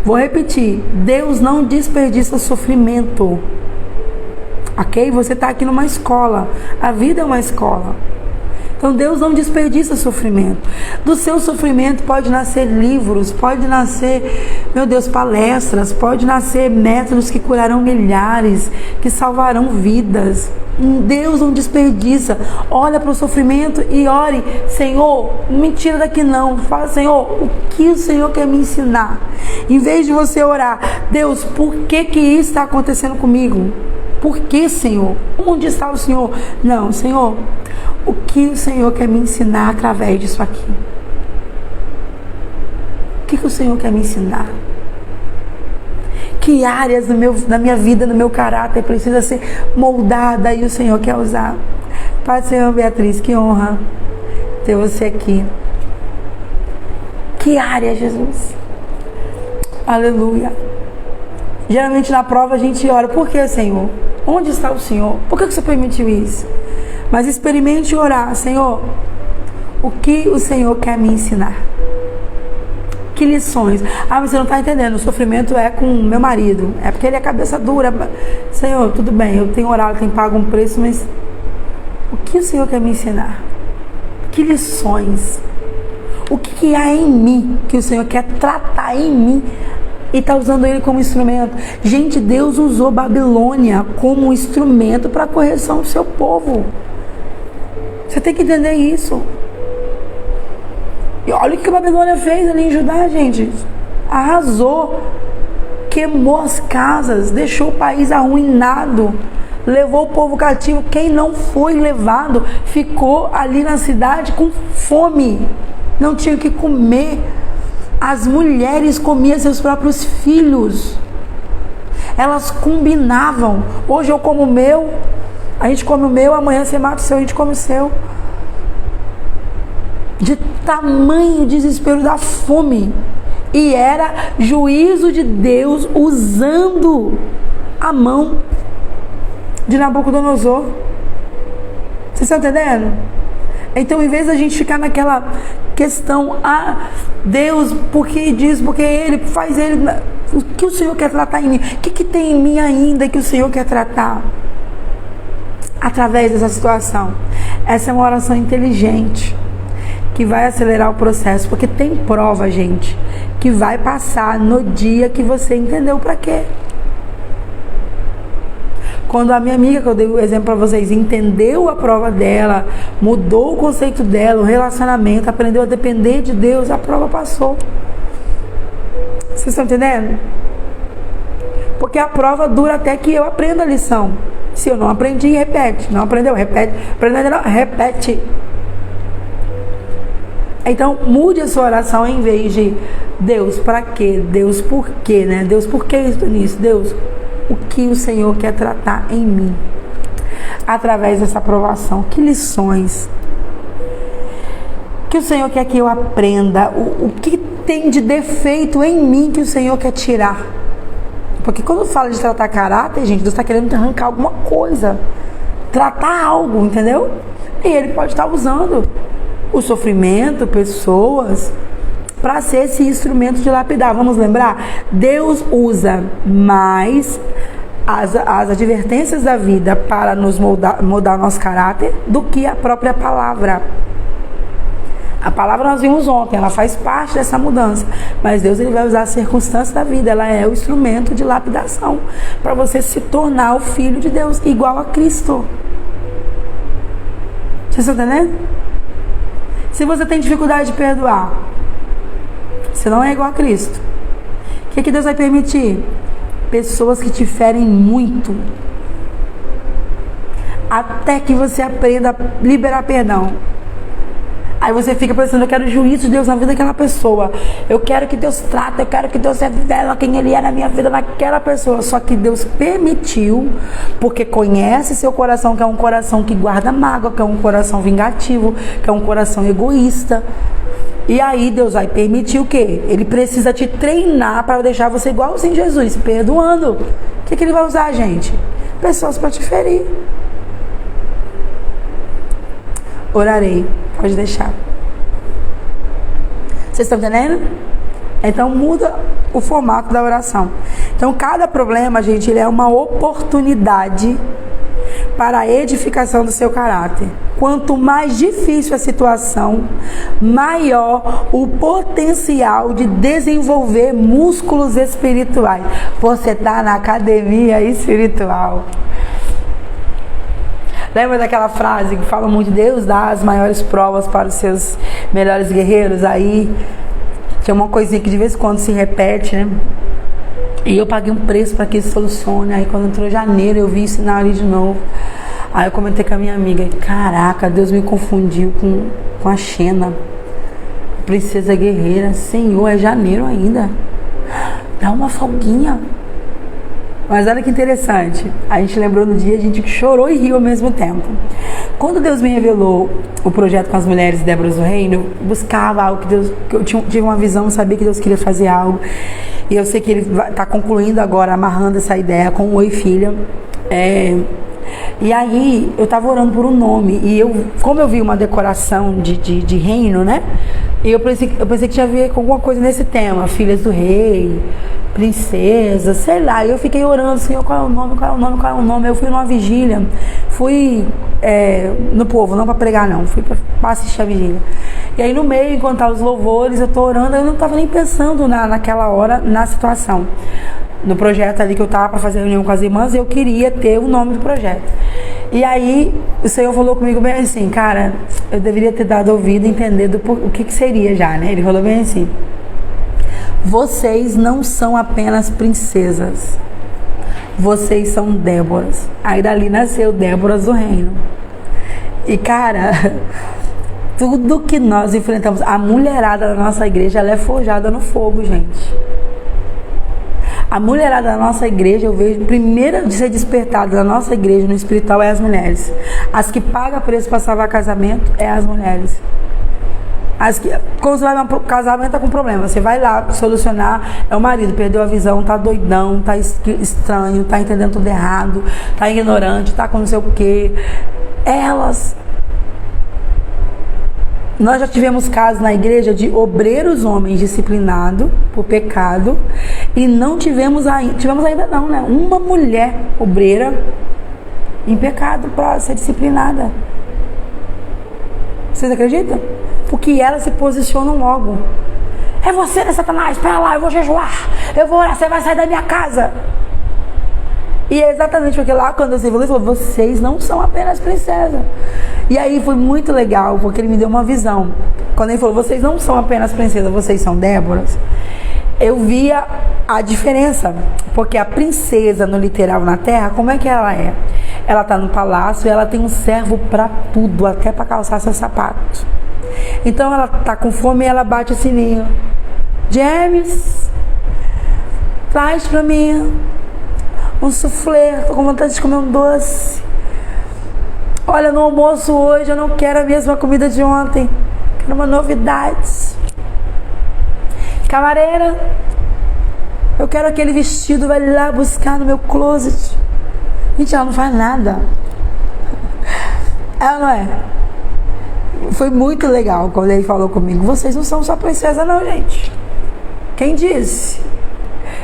Vou repetir, Deus não desperdiça sofrimento. Ok? Você está aqui numa escola. A vida é uma escola. Então Deus não desperdiça sofrimento. Do seu sofrimento pode nascer livros, pode nascer, meu Deus, palestras, pode nascer métodos que curarão milhares, que salvarão vidas. Deus não desperdiça. Olha para o sofrimento e ore: Senhor, me tira daqui não. Fala: Senhor, o que o Senhor quer me ensinar? Em vez de você orar: Deus, por que isso está acontecendo comigo? Por que, Senhor? Onde está o Senhor? Não, Senhor, o que o Senhor quer me ensinar através disso aqui? O que o Senhor quer me ensinar? Que áreas da minha vida, no meu caráter precisa ser moldada e o Senhor quer usar? Pai do Senhor, Beatriz, que honra ter você aqui. Que área, Jesus? Aleluia. Geralmente na prova a gente ora: por que, Senhor? Onde está o Senhor? Por que você permitiu isso? Mas experimente orar: Senhor, o que o Senhor quer me ensinar? Que lições? Ah, mas você não está entendendo, o sofrimento é com meu marido, é porque ele é cabeça dura. Senhor, tudo bem, eu tenho orado, tenho pago um preço, mas o que o Senhor quer me ensinar? Que lições? O que há em mim que o Senhor quer tratar em mim e está usando ele como instrumento? Gente, Deus usou Babilônia como um instrumento para a correção do seu povo. Você tem que entender isso. E olha o que a Babilônia fez ali em Judá, gente. Arrasou, queimou as casas, deixou o país arruinado, levou o povo cativo. Quem não foi levado ficou ali na cidade com fome, não tinha o que comer. As mulheres comiam seus próprios filhos. Elas combinavam: hoje eu como o meu, a gente come o meu, amanhã você mata o seu, a gente come o seu. De tamanho desespero da fome. E era juízo de Deus usando a mão de Nabucodonosor. Vocês estão entendendo? Então, em vez da gente ficar naquela questão: ah, Deus, por que diz? Porque Ele faz Ele. O que o Senhor quer tratar em mim? O que tem em mim ainda que o Senhor quer tratar? Através dessa situação. Essa é uma oração inteligente, que vai acelerar o processo, porque tem prova, gente, que vai passar no dia que você entendeu para quê. Quando a minha amiga, que eu dei o exemplo para vocês, entendeu a prova dela, mudou o conceito dela, o relacionamento, aprendeu a depender de Deus, a prova passou. Vocês estão entendendo? Porque a prova dura até que eu aprenda a lição. Se eu não aprendi, repete. Não aprendeu, repete. Aprendeu, não, repete. Então, mude a sua oração em vez de: Deus, para quê? Deus, por quê? Né? Deus, por que isso nisso? Deus, o que o Senhor quer tratar em mim através dessa aprovação? Que lições que o Senhor quer que eu aprenda? O que tem de defeito em mim que o Senhor quer tirar? Porque quando fala de tratar caráter, gente, Deus está querendo arrancar alguma coisa, tratar algo, entendeu? E Ele pode estar usando o sofrimento, pessoas, para ser esse instrumento de lapidar. Vamos lembrar? Deus usa mais as advertências da vida para nos moldar o nosso caráter do que a própria palavra. A palavra nós vimos ontem, ela faz parte dessa mudança. Mas Deus, Ele vai usar as circunstâncias da vida. Ela é o instrumento de lapidação para você se tornar o Filho de Deus, igual a Cristo. Vocês estão entendendo? Se você tem dificuldade de perdoar, você não é igual a Cristo. O que Deus vai permitir? Pessoas que te ferem muito, até que você aprenda a liberar perdão. Aí você fica pensando: eu quero o juízo de Deus na vida daquela pessoa, eu quero que Deus trate, eu quero que Deus revele quem Ele é na minha vida, naquela pessoa. Só que Deus permitiu, porque conhece seu coração, que é um coração que guarda mágoa, que é um coração vingativo, que é um coração egoísta. E aí Deus vai permitir o quê? Ele precisa te treinar para deixar você igualzinho Jesus, perdoando. O que Ele vai usar, gente? Pessoas para te ferir. Orarei. Pode deixar. Vocês estão entendendo? Então muda o formato da oração. Então cada problema, gente, ele é uma oportunidade para a edificação do seu caráter. Quanto mais difícil a situação, maior o potencial de desenvolver músculos espirituais. Você está na academia espiritual. Lembra daquela frase que fala muito: Deus dá as maiores provas para os seus melhores guerreiros? Aí tinha uma coisinha que de vez em quando se repete, né? E eu paguei um preço para que isso solucione. Aí quando entrou janeiro eu vi isso na ali de novo. Aí eu comentei com a minha amiga: caraca, Deus me confundiu com a Xena, princesa guerreira. Senhor, é janeiro ainda, dá uma folguinha. Mas olha que interessante, a gente lembrou no dia, a gente chorou e riu ao mesmo tempo. Quando Deus me revelou o projeto com as mulheres Déboras do Reino, eu buscava algo que eu tive uma visão, sabia que Deus queria fazer algo. E eu sei que Ele está concluindo agora, amarrando essa ideia com o Oi Filha. E aí eu estava orando por um nome, e como eu vi uma decoração de reino, né? E eu pensei que tinha a ver com alguma coisa nesse tema, filhas do rei, princesa, sei lá. E eu fiquei orando, Senhor, qual é o nome, qual é o nome, qual é o nome. Eu fui numa vigília, fui no povo, não para pregar não, fui para assistir a vigília. E aí no meio, enquanto tá os louvores, eu tô orando, eu não estava nem pensando naquela hora, na situação. No projeto ali que eu estava para fazer reunião com as irmãs, eu queria ter o nome do projeto. E aí o Senhor falou comigo bem assim: cara, eu deveria ter dado ouvido e entender o que seria já, né? Ele falou bem assim: vocês não são apenas princesas, vocês são Déboras. Aí dali nasceu Déboras do Reino. E cara, tudo que nós enfrentamos, a mulherada da nossa igreja, ela é forjada no fogo, gente. A mulherada da nossa igreja, eu vejo, primeira de ser despertada da nossa igreja no espiritual é as mulheres. As que pagam preço para salvar casamento é as mulheres. Quando você vai para o casamento, tá com problema, você vai lá solucionar, é o marido, perdeu a visão, tá doidão, tá estranho, tá entendendo tudo errado, tá ignorante, tá com não sei o quê. Nós já tivemos casos na igreja de obreiros homens disciplinados por pecado, e não tivemos ainda não, né? Uma mulher obreira em pecado para ser disciplinada. Vocês acreditam? Porque elas se posicionam logo. É você, né, Satanás? Espera lá, eu vou jejuar, eu vou orar, você vai sair da minha casa. E é exatamente porque lá quando Deus falou, ele falou: vocês não são apenas princesas. E aí foi muito legal, porque ele me deu uma visão. Quando ele falou: vocês não são apenas princesas, vocês são Déboras, eu via a diferença. Porque a princesa, no literal, na terra, como é que ela é? Ela está no palácio e ela tem um servo para tudo, até para calçar seu sapato. Então ela está com fome e ela bate o sininho: James, traz para mim um soufflé, tô com vontade de comer um doce. Olha, no almoço hoje eu não quero a mesma comida de ontem, quero uma novidade. Camareira, eu quero aquele vestido, vai lá buscar no meu closet. Gente, ela não faz nada. Ela não é? Foi muito legal quando ele falou comigo: vocês não são só princesa não, gente. Quem disse?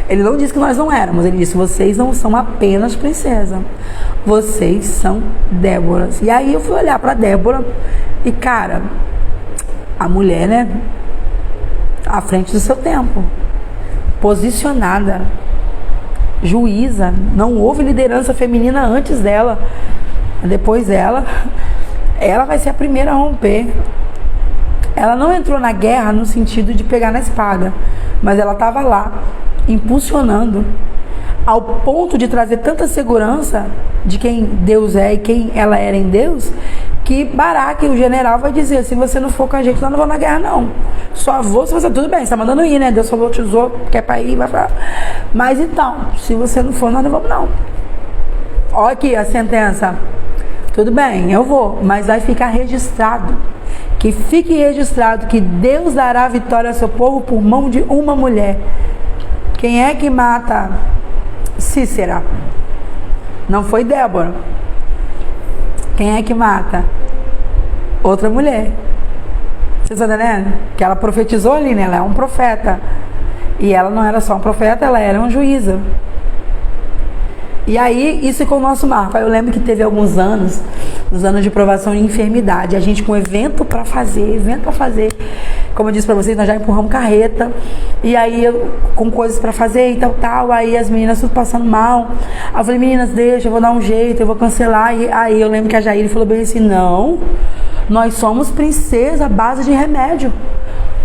Ele não disse que nós não éramos, ele disse: vocês não são apenas princesa, vocês são Déboras. E aí eu fui olhar para Débora e, cara, a mulher, né, à frente do seu tempo, posicionada, juíza. Não houve liderança feminina antes dela, depois dela, ela vai ser a primeira a romper. Ela não entrou na guerra no sentido de pegar na espada, mas ela estava lá impulsionando, ao ponto de trazer tanta segurança de quem Deus é e quem ela era em Deus, que Baraque, o general, vai dizer: se você não for com a gente, nós não vamos na guerra não, só vou se você... tudo bem, você está mandando ir, né? Deus falou, te usou, quer para ir, vai pra... mas então, se você não for, nós não vamos não. Olha aqui a sentença: tudo bem, eu vou, mas vai ficar registrado, que fique registrado que Deus dará vitória ao seu povo por mão de uma mulher. Quem é que mata Cícera? Não foi Débora. Quem é que mata? Outra mulher. Vocês estão entendendo? Que ela profetizou ali, né? Ela é um profeta. E ela não era só um profeta, ela era uma juíza. E aí, isso ficou o nosso marco. Aí eu lembro que teve alguns anos, nos anos de provação e enfermidade, a gente com evento pra fazer. Como eu disse pra vocês, nós já empurramos carreta. E aí, com coisas pra fazer e tal. Aí as meninas tudo passando mal. Aí eu falei, meninas, deixa, eu vou dar um jeito, eu vou cancelar. E aí eu lembro que a Jair falou bem assim, não, nós somos princesa à base de remédio.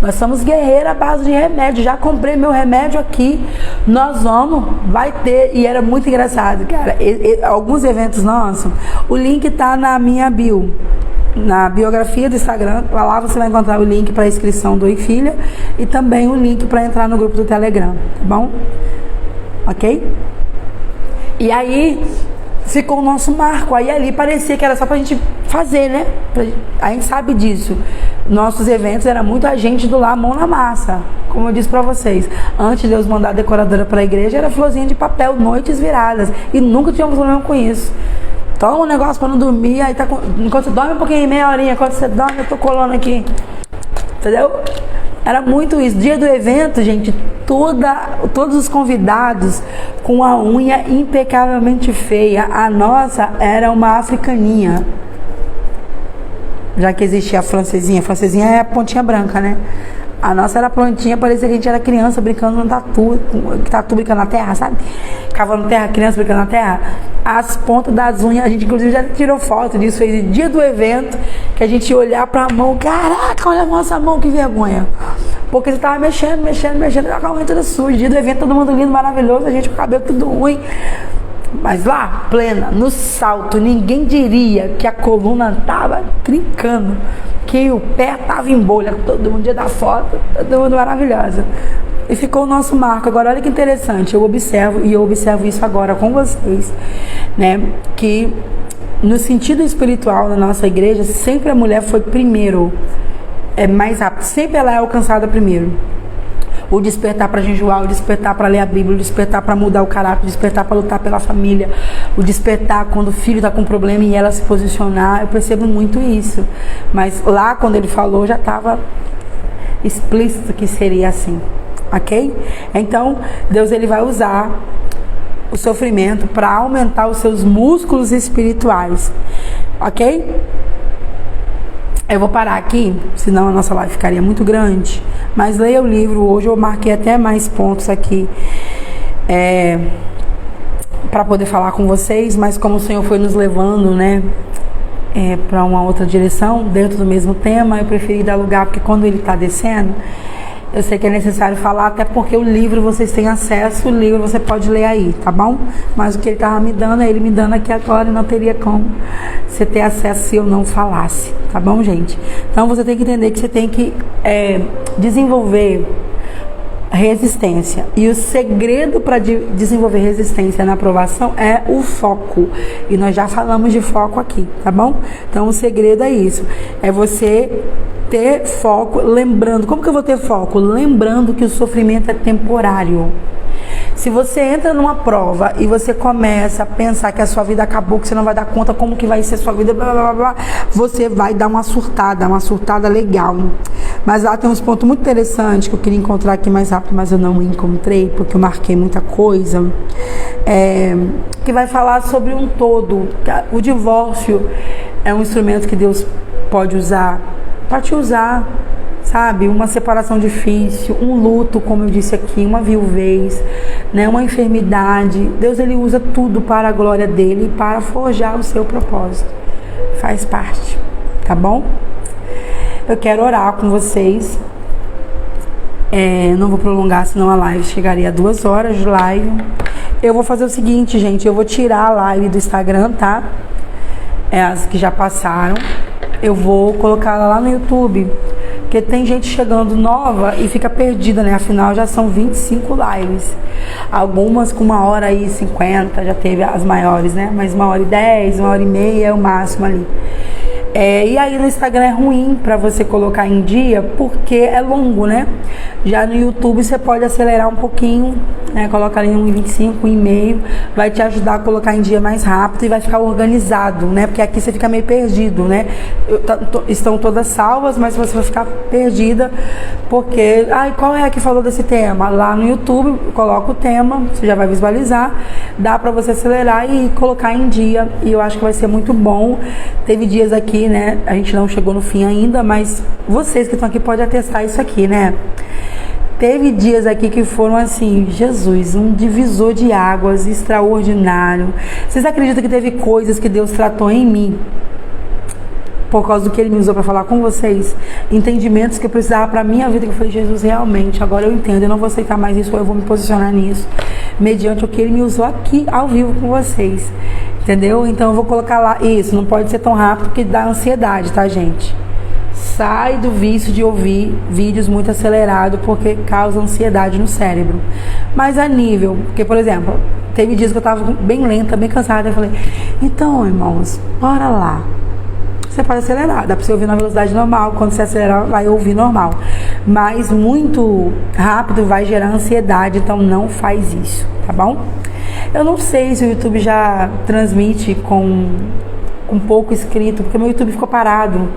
Nós somos guerreira à base de remédio. Já comprei meu remédio aqui. Nós vamos, vai ter. E era muito engraçado, cara. Alguns eventos nossos, o link tá na minha bio. Na biografia do Instagram. Lá você vai encontrar o link para inscrição do Oi Filha. E também o link para entrar no grupo do Telegram. Tá bom? Ok? E aí ficou o nosso marco. Aí ali parecia que era só pra gente fazer, né? A gente sabe disso. Nossos eventos era muito a gente do lá, mão na massa. Como eu disse pra vocês, antes de Deus mandar a decoradora pra igreja, era florzinha de papel, noites viradas. E nunca tivemos problema com isso. Toma um negócio pra não dormir, aí tá com... enquanto você dorme um pouquinho, meia horinha, enquanto você dorme, eu tô colando aqui. Entendeu? Era muito isso. Dia do evento, gente, todos os convidados com a unha impecavelmente feia. A nossa era uma africaninha. Já que existia a francesinha. A francesinha é a pontinha branca, né? A nossa era prontinha, parecia que a gente era criança brincando no tatu brincando na terra, sabe? Cavando terra, criança brincando na terra. As pontas das unhas, a gente inclusive já tirou foto disso, fez no dia do evento, que a gente ia olhar pra mão, caraca, olha a nossa mão, que vergonha. Porque você tava mexendo, com a unha toda suja. Dia do evento, todo mundo lindo, maravilhoso, a gente com o cabelo tudo ruim. Mas lá, plena, no salto, ninguém diria que a coluna tava trincando, que o pé tava em bolha, todo mundo dia da foto, todo mundo maravilhosa. E ficou o nosso marco. Agora, olha que interessante, eu observo isso agora com vocês, né? Que no sentido espiritual na nossa igreja, sempre a mulher foi primeiro, mais rápido, sempre ela é alcançada primeiro. O despertar para jejuar, o despertar para ler a Bíblia, o despertar para mudar o caráter, o despertar para lutar pela família, o despertar quando o filho está com problema e ela se posicionar. Eu percebo muito isso. Mas lá, quando ele falou, já estava explícito que seria assim. Ok? Então, Deus ele vai usar o sofrimento para aumentar os seus músculos espirituais. Ok? Eu vou parar aqui, senão a nossa live ficaria muito grande. Mas leia o livro. Hoje eu marquei até mais pontos aqui para poder falar com vocês. Mas como o Senhor foi nos levando, né, para uma outra direção, dentro do mesmo tema, eu preferi dar lugar, porque quando ele está descendo, eu sei que é necessário falar, até porque o livro vocês têm acesso, o livro você pode ler aí, tá bom? Mas o que ele estava me dando, ele me dando aqui agora, e não teria como você ter acesso se eu não falasse, tá bom, gente? Então você tem que entender que você tem que desenvolver resistência. E o segredo para desenvolver resistência na aprovação é o foco. E nós já falamos de foco aqui, tá bom? Então o segredo é isso, é você ter foco, lembrando. Como que eu vou ter foco? Lembrando que o sofrimento é temporário. Se você entra numa prova e você começa a pensar que a sua vida acabou, que você não vai dar conta como que vai ser a sua vida, blá, blá, blá, blá, você vai dar uma surtada legal. Mas lá tem uns pontos muito interessantes que eu queria encontrar aqui mais rápido, mas eu não encontrei, porque eu marquei muita coisa, que vai falar sobre um todo. O divórcio é um instrumento que Deus pode usar para te usar, sabe? Uma separação difícil, um luto, como eu disse aqui, uma viuvez, né? Uma enfermidade. Deus ele usa tudo para a glória dele e para forjar o seu propósito. Faz parte, tá bom? Eu quero orar com vocês. Não vou prolongar, senão a live chegaria a 2 horas de live. Eu vou fazer o seguinte, gente, eu vou tirar a live do Instagram, tá? As que já passaram. Eu vou colocar ela lá no YouTube, porque tem gente chegando nova e fica perdida, né? Afinal, já são 25 lives. Algumas com 1h50, já teve as maiores, né? Mas 1h10, 1h30 é o máximo ali. E aí no Instagram é ruim para você colocar em dia, porque é longo, né? Já no YouTube você pode acelerar um pouquinho, né? Coloca ali 1,25, 1,5, vai te ajudar a colocar em dia mais rápido e vai ficar organizado, né? Porque aqui você fica meio perdido, né? Estão todas salvas, mas você vai ficar perdida, porque, qual é a que falou desse tema? Lá no YouTube, coloca o tema, você já vai visualizar, dá para você acelerar e colocar em dia, e eu acho que vai ser muito bom. Teve dias aqui, né? A gente não chegou no fim ainda, mas vocês que estão aqui podem atestar isso aqui, né? Teve dias aqui que foram assim, Jesus, um divisor de águas extraordinário. Vocês acreditam que teve coisas que Deus tratou em mim por causa do que Ele me usou para falar com vocês? Entendimentos que eu precisava para minha vida, que eu falei, Jesus, realmente, agora eu entendo, eu não vou aceitar mais isso, eu vou me posicionar nisso, mediante o que Ele me usou aqui, ao vivo com vocês. Entendeu? Então eu vou colocar lá, isso, não pode ser tão rápido que dá ansiedade, tá, gente? Sai do vício de ouvir vídeos muito acelerados, porque causa ansiedade no cérebro. Mas a nível, porque, por exemplo, teve dias que eu tava bem lenta, bem cansada, eu falei, então, irmãos, bora lá. Você pode acelerar, dá pra você ouvir na velocidade normal, quando você acelerar, vai ouvir normal. Mas muito rápido vai gerar ansiedade, então não faz isso, tá bom? Eu não sei se o YouTube já transmite com pouco inscrito, porque meu YouTube ficou parado.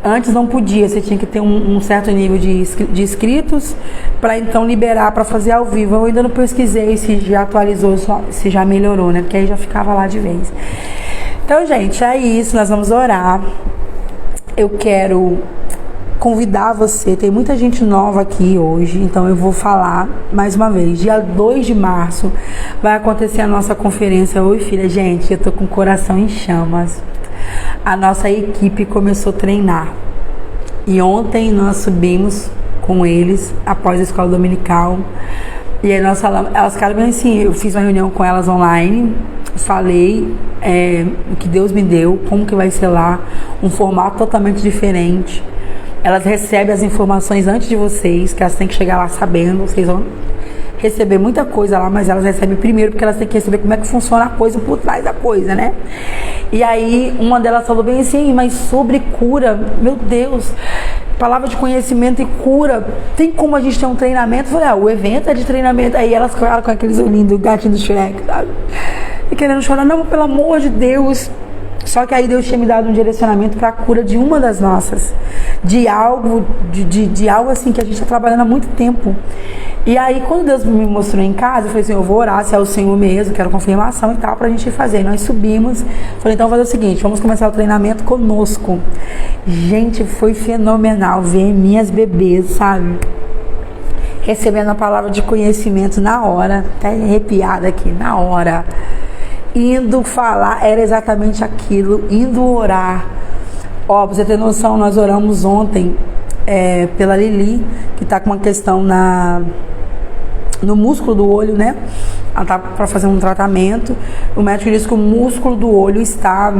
Antes não podia, você tinha que ter um certo nível de inscritos para então liberar para fazer ao vivo. Eu ainda não pesquisei se já atualizou, se já melhorou, né? Porque aí já ficava lá de vez. Então, gente, é isso. Nós vamos orar. Eu quero convidar você, tem muita gente nova aqui hoje, então eu vou falar mais uma vez. Dia 2 de março vai acontecer a nossa conferência. Oi, filha, gente, eu tô com o coração em chamas. A nossa equipe começou a treinar e ontem nós subimos com eles após a escola dominical, e aí elas ficaram bem assim. Eu fiz uma reunião com elas online, falei o que Deus me deu, como que vai ser lá, um formato totalmente diferente. Elas recebem as informações antes de vocês, que elas têm que chegar lá sabendo. Vocês vão receber muita coisa lá, mas elas recebem primeiro, porque elas têm que receber como é que funciona a coisa por trás da coisa, né? E aí, uma delas falou bem assim, mas sobre cura, meu Deus, palavra de conhecimento e cura, tem como a gente ter um treinamento? Eu falei, o evento é de treinamento. Aí elas ficaram com aqueles olhinhos do gatinho do Shrek, sabe? E querendo chorar, não, pelo amor de Deus. Só que aí Deus tinha me dado um direcionamento para a cura de uma das nossas, de algo assim que a gente está trabalhando há muito tempo. E aí, quando Deus me mostrou em casa, eu falei assim, eu vou orar, se é o Senhor mesmo, quero confirmação e tal, pra gente fazer. E nós subimos, falei, então vamos fazer o seguinte, vamos começar o treinamento conosco. Gente, foi fenomenal ver minhas bebês, sabe? Recebendo a palavra de conhecimento na hora, até arrepiada aqui, na hora. Indo falar, era exatamente aquilo, indo orar. Ó, pra você ter noção, nós oramos ontem pela Lili, que tá com uma questão no músculo do olho, né? Ela tá para fazer um tratamento. O médico disse que o músculo do olho está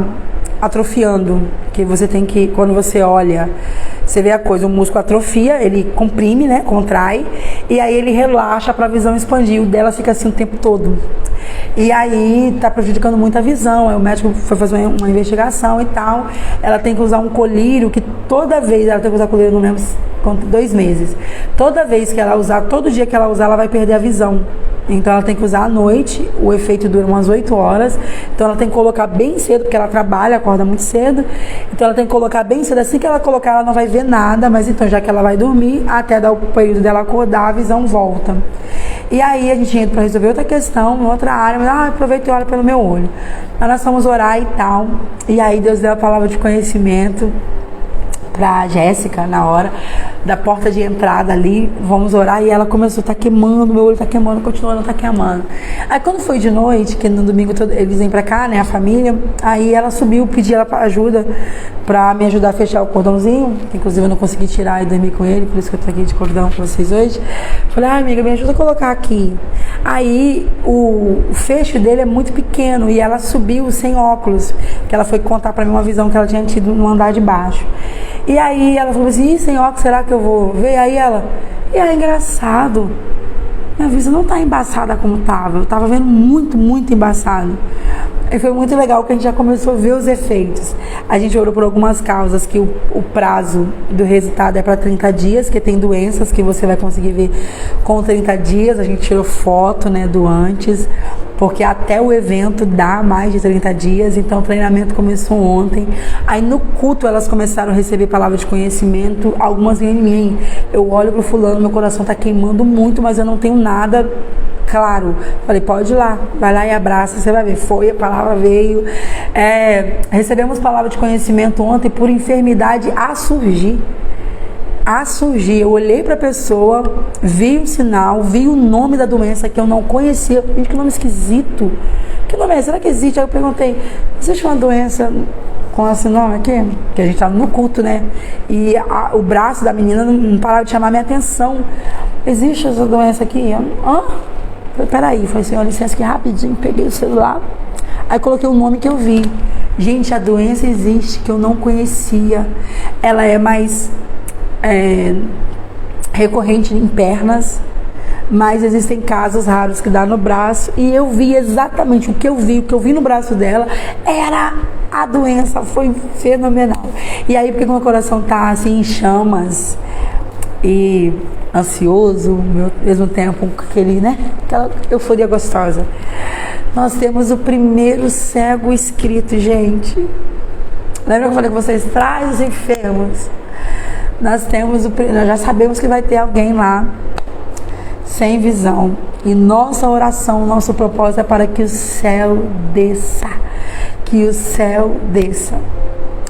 atrofiando, que você tem que, quando você olha, você vê a coisa, o músculo atrofia, ele comprime, né? Contrai, e aí ele relaxa para a visão expandir. O dela fica assim o tempo todo. E aí tá prejudicando muito a visão. Aí o médico foi fazer uma investigação e tal. Ela tem que usar um colírio, que toda vez ela tem que usar colírio, não lembro quanto, 2 meses. Toda vez que ela usar, todo dia que ela usar, ela vai perder a visão. Então ela tem que usar à noite, o efeito dura umas 8 horas. Então ela tem que colocar bem cedo, porque ela trabalha, acorda muito cedo. Então ela tem que colocar bem cedo, assim que ela colocar ela não vai ver nada, mas então já que ela vai dormir, até dar o período dela acordar, a visão volta. E aí a gente entra para resolver outra questão, em outra área, mas aproveita e olha pelo meu olho. Mas nós fomos orar e tal, e aí Deus deu a palavra de conhecimento pra Jéssica na hora da porta de entrada ali, vamos orar, e ela começou, tá queimando, meu olho tá queimando, continuando, tá queimando. Aí quando foi de noite, que no domingo eles vêm pra cá, né, a família, aí ela subiu, pedi ela ajuda pra me ajudar a fechar o cordãozinho, que inclusive eu não consegui tirar e dormir com ele, por isso que eu tô aqui de cordão com vocês hoje. Falei, amiga, me ajuda a colocar aqui. Aí o fecho dele é muito pequeno, e ela subiu sem óculos, que ela foi contar pra mim uma visão que ela tinha tido no andar de baixo. E aí ela falou assim, sem óculos, será que eu vou ver? Aí ela, engraçado, minha visão não tá embaçada como tava, eu tava vendo muito, muito embaçado. E foi muito legal que a gente já começou a ver os efeitos. A gente orou por algumas causas que o prazo do resultado é para 30 dias, que tem doenças que você vai conseguir ver com 30 dias. A gente tirou foto, né, do antes, porque até o evento dá mais de 30 dias, então o treinamento começou ontem. Aí no culto elas começaram a receber palavra de conhecimento, algumas vêm em mim. Eu olho pro fulano, meu coração tá queimando muito, mas eu não tenho nada claro. Falei, pode ir lá, vai lá e abraça, você vai ver. Foi, a palavra veio. Recebemos palavra de conhecimento ontem por enfermidade a surgir. Eu olhei para a pessoa, vi o sinal, vi o nome da doença que eu não conhecia. Gente, que nome esquisito. Que nome é? Será que existe? Aí eu perguntei, existe uma doença com esse nome aqui? Que a gente estava no culto, né? E o braço da menina não parava de chamar minha atenção. Existe essa doença aqui? Hã? Falei, peraí, falei, senhor, licença que rapidinho, peguei o celular, aí coloquei o nome que eu vi. Gente, a doença existe, que eu não conhecia. Ela é mais recorrente em pernas, mas existem casos raros que dá no braço, e eu vi exatamente o que eu vi no braço dela era a doença, foi fenomenal. E aí, porque o meu coração tá assim em chamas e ansioso, ao mesmo tempo com aquela euforia gostosa. Nós temos o primeiro cego inscrito, gente. Lembra que eu falei com vocês? Traz os enfermos. Nós já sabemos que vai ter alguém lá sem visão. E nossa oração, nosso propósito é para que o céu desça. Que o céu desça.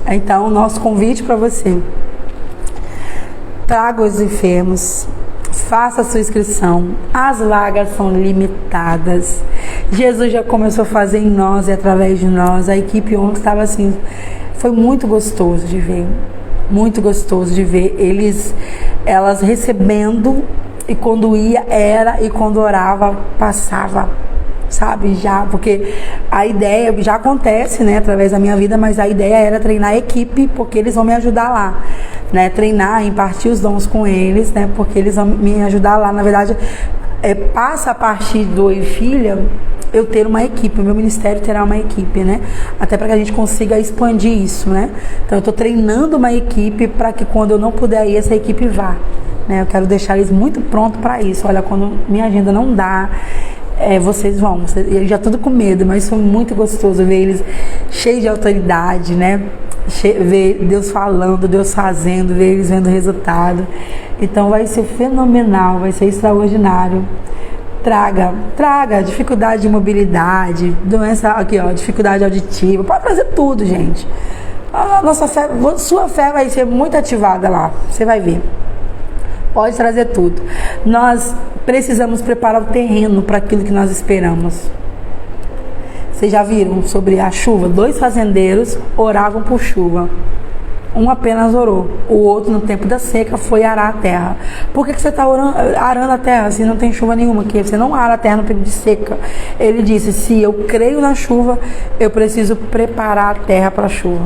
Então, nosso convite para você: traga os enfermos, faça a sua inscrição. As vagas são limitadas. Jesus já começou a fazer em nós e através de nós. A equipe ontem estava assim, foi muito gostoso de ver. Muito gostoso de ver elas recebendo, e quando ia era, e quando orava passava, sabe, já, porque a ideia já acontece, né, através da minha vida, mas a ideia era treinar a equipe, porque eles vão me ajudar lá, né, treinar, impartir os dons com eles, né, porque eles vão me ajudar lá. Na verdade, passa a partir do Eu e Filha eu ter uma equipe, o meu ministério terá uma equipe, né? Até para que a gente consiga expandir isso, né? Então eu estou treinando uma equipe para que quando eu não puder ir, essa equipe vá, né? Eu quero deixar eles muito pronto para isso. Olha, quando minha agenda não dá, vocês vão. Eu já tudo com medo, mas foi muito gostoso ver eles cheios de autoridade, né? Ver Deus falando, Deus fazendo, ver eles vendo o resultado. Então vai ser fenomenal, vai ser extraordinário. Traga dificuldade de mobilidade, doença aqui, ó, dificuldade auditiva, pode trazer tudo, gente. A nossa fé, sua fé vai ser muito ativada lá, você vai ver. Pode trazer tudo. Nós precisamos preparar o terreno para aquilo que nós esperamos. Vocês já viram sobre a chuva? 2 fazendeiros oravam por chuva. Um apenas orou, o outro no tempo da seca foi arar a terra. Por que você está arando a terra se não tem chuva nenhuma aqui? Você não ara a terra no período de seca. Ele disse, se eu creio na chuva, eu preciso preparar a terra para a chuva.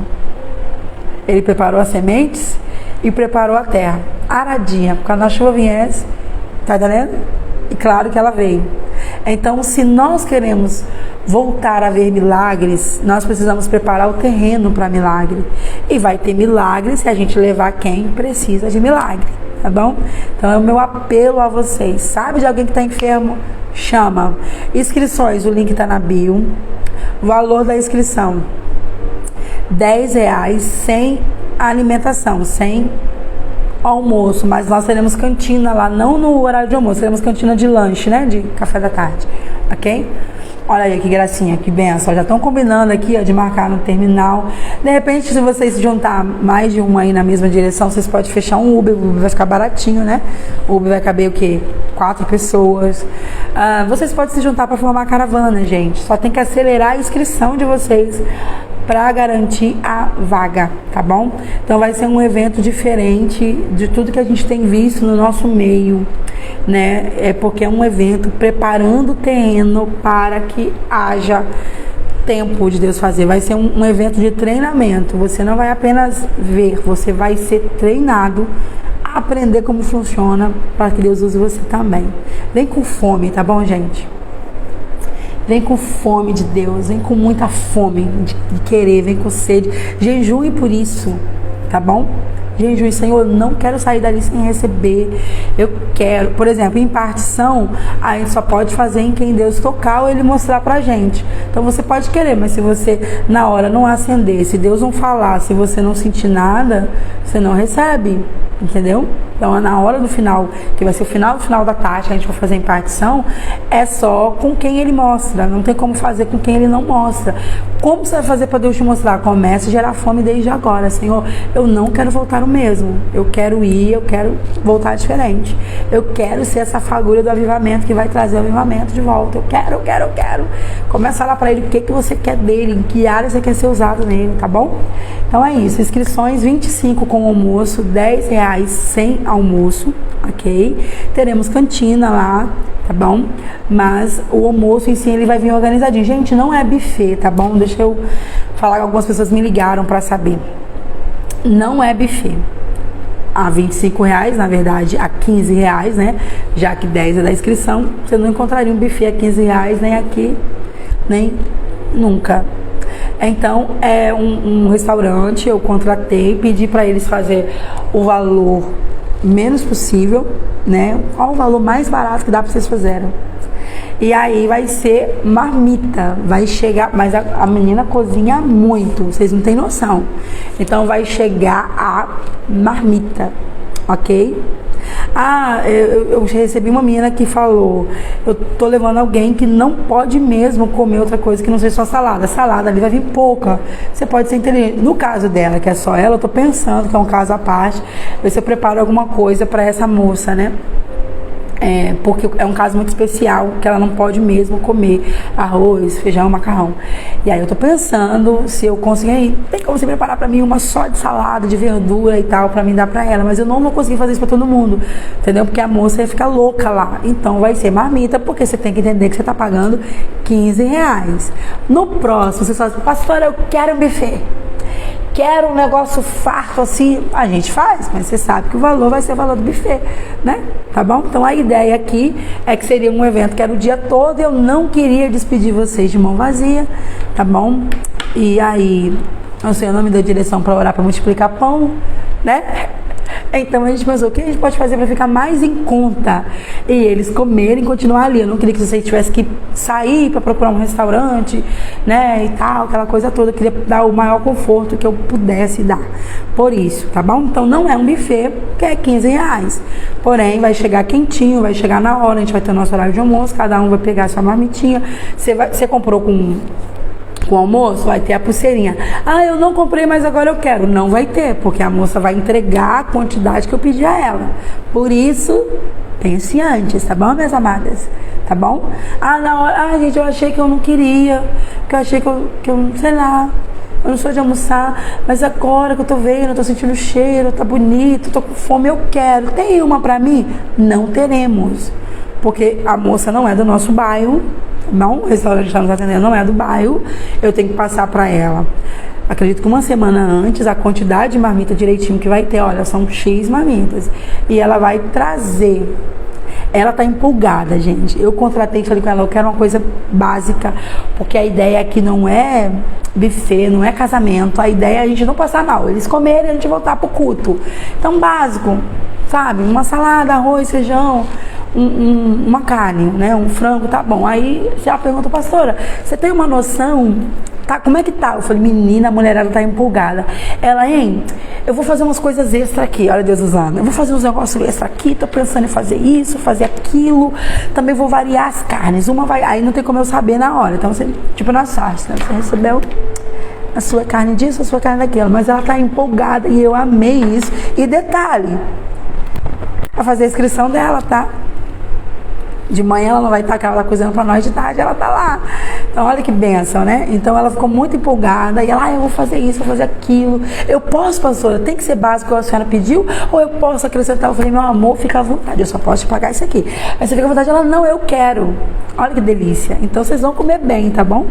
Ele preparou as sementes e preparou a terra, aradinha, quando a chuva viesse, tá entendendo? E claro que ela veio. Então, se nós queremos voltar a ver milagres, nós precisamos preparar o terreno para milagre. E vai ter milagre se a gente levar quem precisa de milagre, tá bom? Então é o meu apelo a vocês. Sabe de alguém que está enfermo? Chama. Inscrições, o link está na bio. Valor da inscrição: R$10 sem alimentação, sem almoço, mas nós teremos cantina lá, não no horário de almoço, teremos cantina de lanche, né, de café da tarde, ok? Olha aí que gracinha, que benção, já estão combinando aqui, ó, de marcar no terminal. De repente, se vocês se juntar mais de um aí na mesma direção, vocês podem fechar um Uber, o Uber vai ficar baratinho, né? O Uber vai caber o quê? 4 pessoas. Vocês podem se juntar para formar caravana, gente, só tem que acelerar a inscrição de vocês para garantir a vaga, tá bom? Então vai ser um evento diferente de tudo que a gente tem visto no nosso meio, né? Porque é um evento preparando o terreno para que haja tempo de Deus fazer. Vai ser um evento de treinamento. Você não vai apenas ver, você vai ser treinado a aprender como funciona para que Deus use você também. Vem com fome, tá bom, gente? vem com fome de Deus, vem com muita fome de querer, vem com sede. Jejue por isso, tá bom? Jejue, Senhor, eu não quero sair dali sem receber. Eu quero, por exemplo, impartição, a gente só pode fazer em quem Deus tocar ou Ele mostrar pra gente. Então você pode querer, mas se você na hora não acender, se Deus não falar, se você não sentir nada, você não recebe, entendeu? Então na hora do final, que vai ser o final da tarde, que a gente vai fazer a impartição, é só com quem Ele mostra. Não tem como fazer com quem Ele não mostra. Como você vai fazer para Deus te mostrar? Comece a gerar fome desde agora. Senhor, eu não quero voltar o mesmo. Eu quero ir, eu quero voltar diferente. Eu quero ser essa fagulha do avivamento que vai trazer o avivamento de volta. Eu quero. Começa a falar para Ele o que você quer dele, em que área você quer ser usado nele, tá bom? Então é isso. Inscrições 25 com almoço, R$10 sem almoço, ok? Teremos cantina lá, tá bom? Mas o almoço em si, ele vai vir organizadinho. Gente, não é buffet, tá bom? Deixa eu falar que algumas pessoas me ligaram para saber. Não é buffet. A R$25, na verdade, a R$15, né? Já que 10 é da inscrição, você não encontraria um buffet a R$15, nem aqui, nem nunca. Então, é um restaurante, eu contratei, pedi para eles fazer o valor menos possível, né? Qual o valor mais barato que dá para vocês fazerem? E aí vai ser marmita, vai chegar, mas a menina cozinha muito, vocês não têm noção. Então vai chegar a marmita, ok? Eu recebi uma menina que falou, eu tô levando alguém que não pode mesmo comer outra coisa que não seja só salada. Salada ali vai vir pouca. Você pode ser inteligente. No caso dela, que é só ela, eu tô pensando que é um caso à parte, ver se eu preparo alguma coisa para essa moça, né? Porque é um caso muito especial, que ela não pode mesmo comer arroz, feijão, macarrão. E aí eu tô pensando se eu conseguir, tem como você preparar pra mim uma só de salada, de verdura e tal, pra mim dar pra ela, mas eu não vou conseguir fazer isso pra todo mundo, entendeu? Porque a moça ia ficar louca lá. Então vai ser marmita, porque você tem que entender que você tá pagando R$15. No próximo, você fala assim, pastora, eu quero um buffet. Quero um negócio farto assim, a gente faz, mas você sabe que o valor vai ser o valor do buffet, né? Tá bom? Então a ideia aqui é que seria um evento que era o dia todo, eu não queria despedir vocês de mão vazia, tá bom? E aí, o Senhor não me deu direção para orar para multiplicar pão, né? Então a gente pensou, o que a gente pode fazer para ficar mais em conta? E eles comerem e continuar ali. Eu não queria que você tivesse que sair para procurar um restaurante, né? E tal, aquela coisa toda. Eu queria dar o maior conforto que eu pudesse dar. Por isso, tá bom? Então não é um buffet, que é R$15. Porém, vai chegar quentinho, vai chegar na hora, a gente vai ter o nosso horário de almoço, cada um vai pegar a sua marmitinha. Você comprou com o almoço, vai ter a pulseirinha. Eu não comprei, mas agora eu quero. Não vai ter, porque a moça vai entregar a quantidade que eu pedi a ela. Por isso, pense antes, tá bom, minhas amadas? Tá bom? Na hora, gente, eu achei que eu não queria, que eu achei que eu sei lá, eu não sou de almoçar, mas agora que eu tô vendo, eu tô sentindo o cheiro, tá bonito, tô com fome, eu quero. Tem uma pra mim? Não teremos, porque a moça não é do nosso bairro. Não, o restaurante que está nos atendendo não é do bairro, eu tenho que passar para ela. Acredito que uma semana antes, a quantidade de marmita direitinho que vai ter, olha, são X marmitas. E ela vai trazer. Ela tá empolgada, gente. Eu contratei, falei com ela, eu quero uma coisa básica, porque a ideia aqui não é buffet, não é casamento. A ideia é a gente não passar mal, eles comerem e a gente voltar pro culto. Então, básico, sabe? Uma salada, arroz, feijão, uma carne, né? Um frango, tá bom. Aí ela pergunta, pastora, você tem uma noção? Tá, como é que tá? Eu falei, menina, a mulherada tá empolgada. Ela, eu vou fazer umas coisas extra aqui, olha Deus usando. Eu vou fazer uns negócios extra aqui, tô pensando em fazer isso, fazer aquilo. Também vou variar as carnes. Uma vai, aí não tem como eu saber na hora. Então, você, tipo na sarça, né? Você recebeu a sua carne disso, a sua carne daquilo. Mas ela tá empolgada e eu amei isso. E detalhe, pra fazer a inscrição dela, tá? De manhã ela não vai estar, que ela tá cozinhando para nós, de tarde ela tá lá. Então olha que bênção, né? Então ela ficou muito empolgada e ela, eu vou fazer isso, vou fazer aquilo. Eu posso, pastora, tem que ser básico, a senhora pediu, ou eu posso acrescentar? Eu falei, meu amor, fica à vontade, eu só posso te pagar isso aqui. Aí você fica à vontade, ela, não, eu quero. Olha que delícia. Então vocês vão comer bem, tá bom?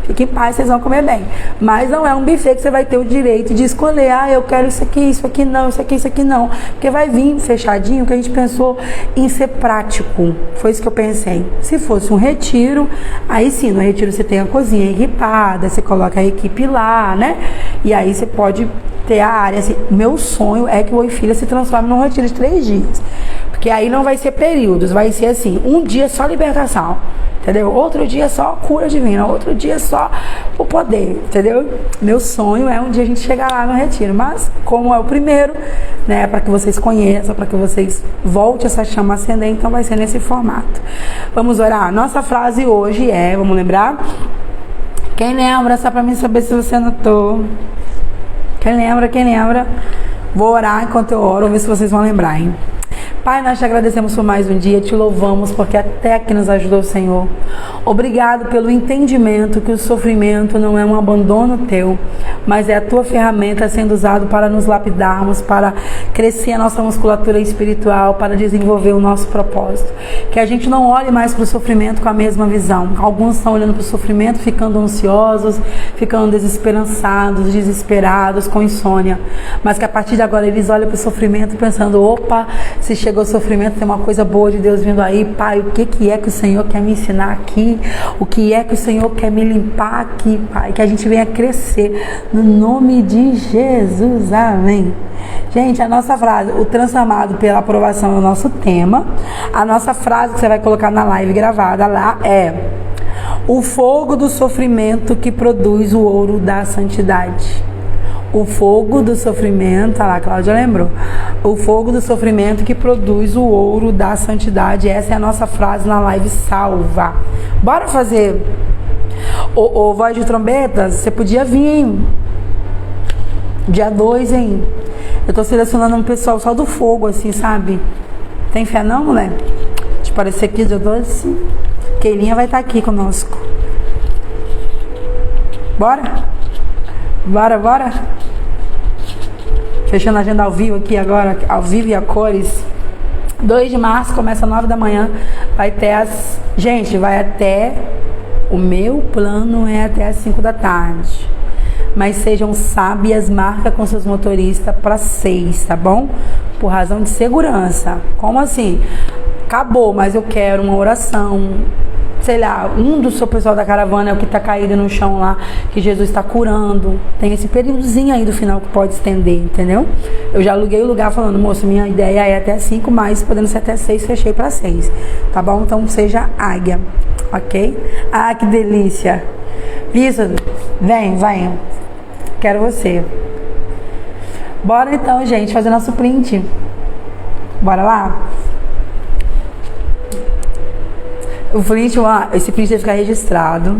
fique em paz, vocês vão comer bem. Mas não é um buffet que você vai ter o direito de escolher, eu quero isso aqui não, isso aqui não. Porque vai vir fechadinho, que a gente pensou em ser prático. Foi isso que eu pensei. Se fosse um retiro, aí sim, no retiro você tem a cozinha equipada, você coloca a equipe lá, né? E aí você pode ter a área. Assim, meu sonho é que o Oi Filha se transforme num retiro de 3 dias. Porque aí não vai ser períodos, vai ser assim, um dia só libertação, entendeu? Outro dia só cura divina, outro dia só o poder, entendeu? Meu sonho é um dia a gente chegar lá no retiro, mas como é o primeiro, né, para que vocês conheçam, para que vocês voltem essa chama a acender, então vai ser nesse formato. Vamos orar? Nossa frase hoje é, vamos lembrar? Quem lembra, só para mim saber se você anotou. Quem lembra? Vou orar enquanto eu oro, vou ver se vocês vão lembrar, hein? Pai, nós te agradecemos por mais um dia, te louvamos porque até aqui nos ajudou o Senhor. Obrigado pelo entendimento que o sofrimento não é um abandono teu, mas é a tua ferramenta sendo usado para nos lapidarmos, para crescer a nossa musculatura espiritual, para desenvolver o nosso propósito. Que a gente não olhe mais para o sofrimento com a mesma visão. Alguns estão olhando para o sofrimento ficando ansiosos, ficando desesperançados, desesperados, com insônia. Mas que a partir de agora eles olham para o sofrimento pensando, opa, se chegou o sofrimento, tem uma coisa boa de Deus vindo aí, Pai, o que é que o Senhor quer me ensinar aqui? O que é que o Senhor quer me limpar aqui, Pai? Que a gente venha crescer no nome de Jesus, amém. Gente, a nossa frase, o transformado pela aprovação é o nosso tema. A nossa frase que você vai colocar na live gravada lá é: o fogo do sofrimento que produz o ouro da santidade. O fogo do sofrimento, olha lá, a Cláudia lembrou. O fogo do sofrimento que produz o ouro da santidade. Essa é a nossa frase na live salva. Bora fazer o voz de trombetas? Você podia vir, hein? Dia 2, hein? Eu tô selecionando um pessoal só do fogo, assim, sabe? Tem fé não, mulher? Deixa eu aparecer aqui dia 2. Keilinha vai estar aqui conosco. Bora? Bora? Fechando a agenda ao vivo aqui agora, ao vivo e a cores. 2 de março, começa às 9 da manhã. Vai até Gente, vai até... O meu plano é até às 5 da tarde. Mas sejam sábias, marca com seus motoristas para 6, tá bom? Por razão de segurança. Como assim? Acabou, mas eu quero uma oração. Sei lá, um do seu pessoal da caravana é o que está caído no chão lá, que Jesus está curando. Tem esse períodozinho aí do final que pode estender, entendeu? Eu já aluguei o lugar falando, moço, minha ideia é até 5, mas podendo ser até 6, fechei para 6. Tá bom? Então seja águia, ok? Ah, que delícia! Isso, vem. Quero você. Bora então, gente, fazer nosso print. Bora lá? O print, esse print vai ficar registrado,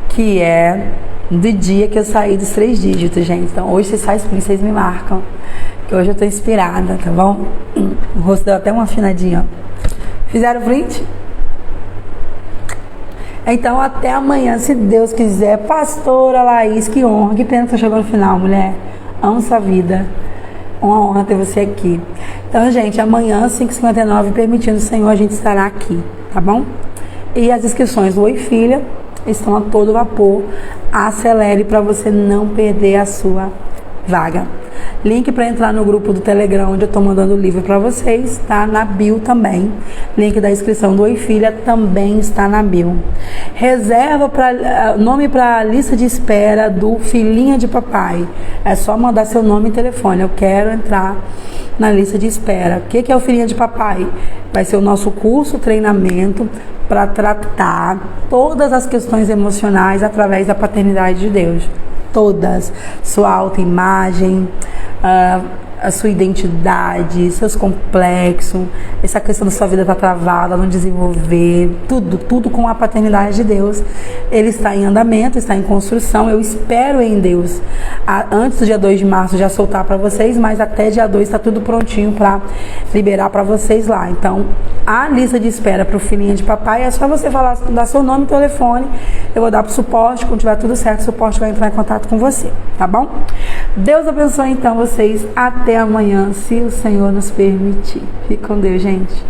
que é do dia que eu saí dos 3 dígitos, gente. Então hoje vocês fazem print, vocês me marcam, que hoje eu tô inspirada, tá bom? O rosto deu até uma afinadinha, ó. Fizeram o print? Então até amanhã, se Deus quiser. Pastora Laís, que honra, que pena que você chegou no final, mulher. Amo sua vida. Uma honra ter você aqui. Então, gente, amanhã, 5h59, permitindo o Senhor, a gente estará aqui, tá bom? E as inscrições do Oi Filha estão a todo vapor. Acelere para você não perder a sua vaga. Link para entrar no grupo do Telegram, onde eu estou mandando o livro para vocês, tá na bio também. Link da inscrição do Oi Filha também está na bio. Reserva nome para a lista de espera do Filhinha de Papai. É só mandar seu nome e telefone. Eu quero entrar na lista de espera. O que é o Filhinha de Papai? Vai ser o nosso curso, treinamento para tratar todas as questões emocionais através da paternidade de Deus. Todas. Sua autoimagem, a sua identidade, seus complexos, essa questão da sua vida estar travada, não desenvolver, tudo com a paternidade de Deus. Ele está em andamento, está em construção. Eu espero em Deus, antes do dia 2 de março, já soltar para vocês, mas até dia 2 está tudo prontinho para liberar para vocês lá. Então, a lista de espera para o Filhinha de Papai é só você falar, dar seu nome e telefone. Eu vou dar para o suporte, quando tiver tudo certo, o suporte vai entrar em contato com você, tá bom? Deus abençoe então vocês. Até amanhã, se o Senhor nos permitir. Fique com Deus, gente.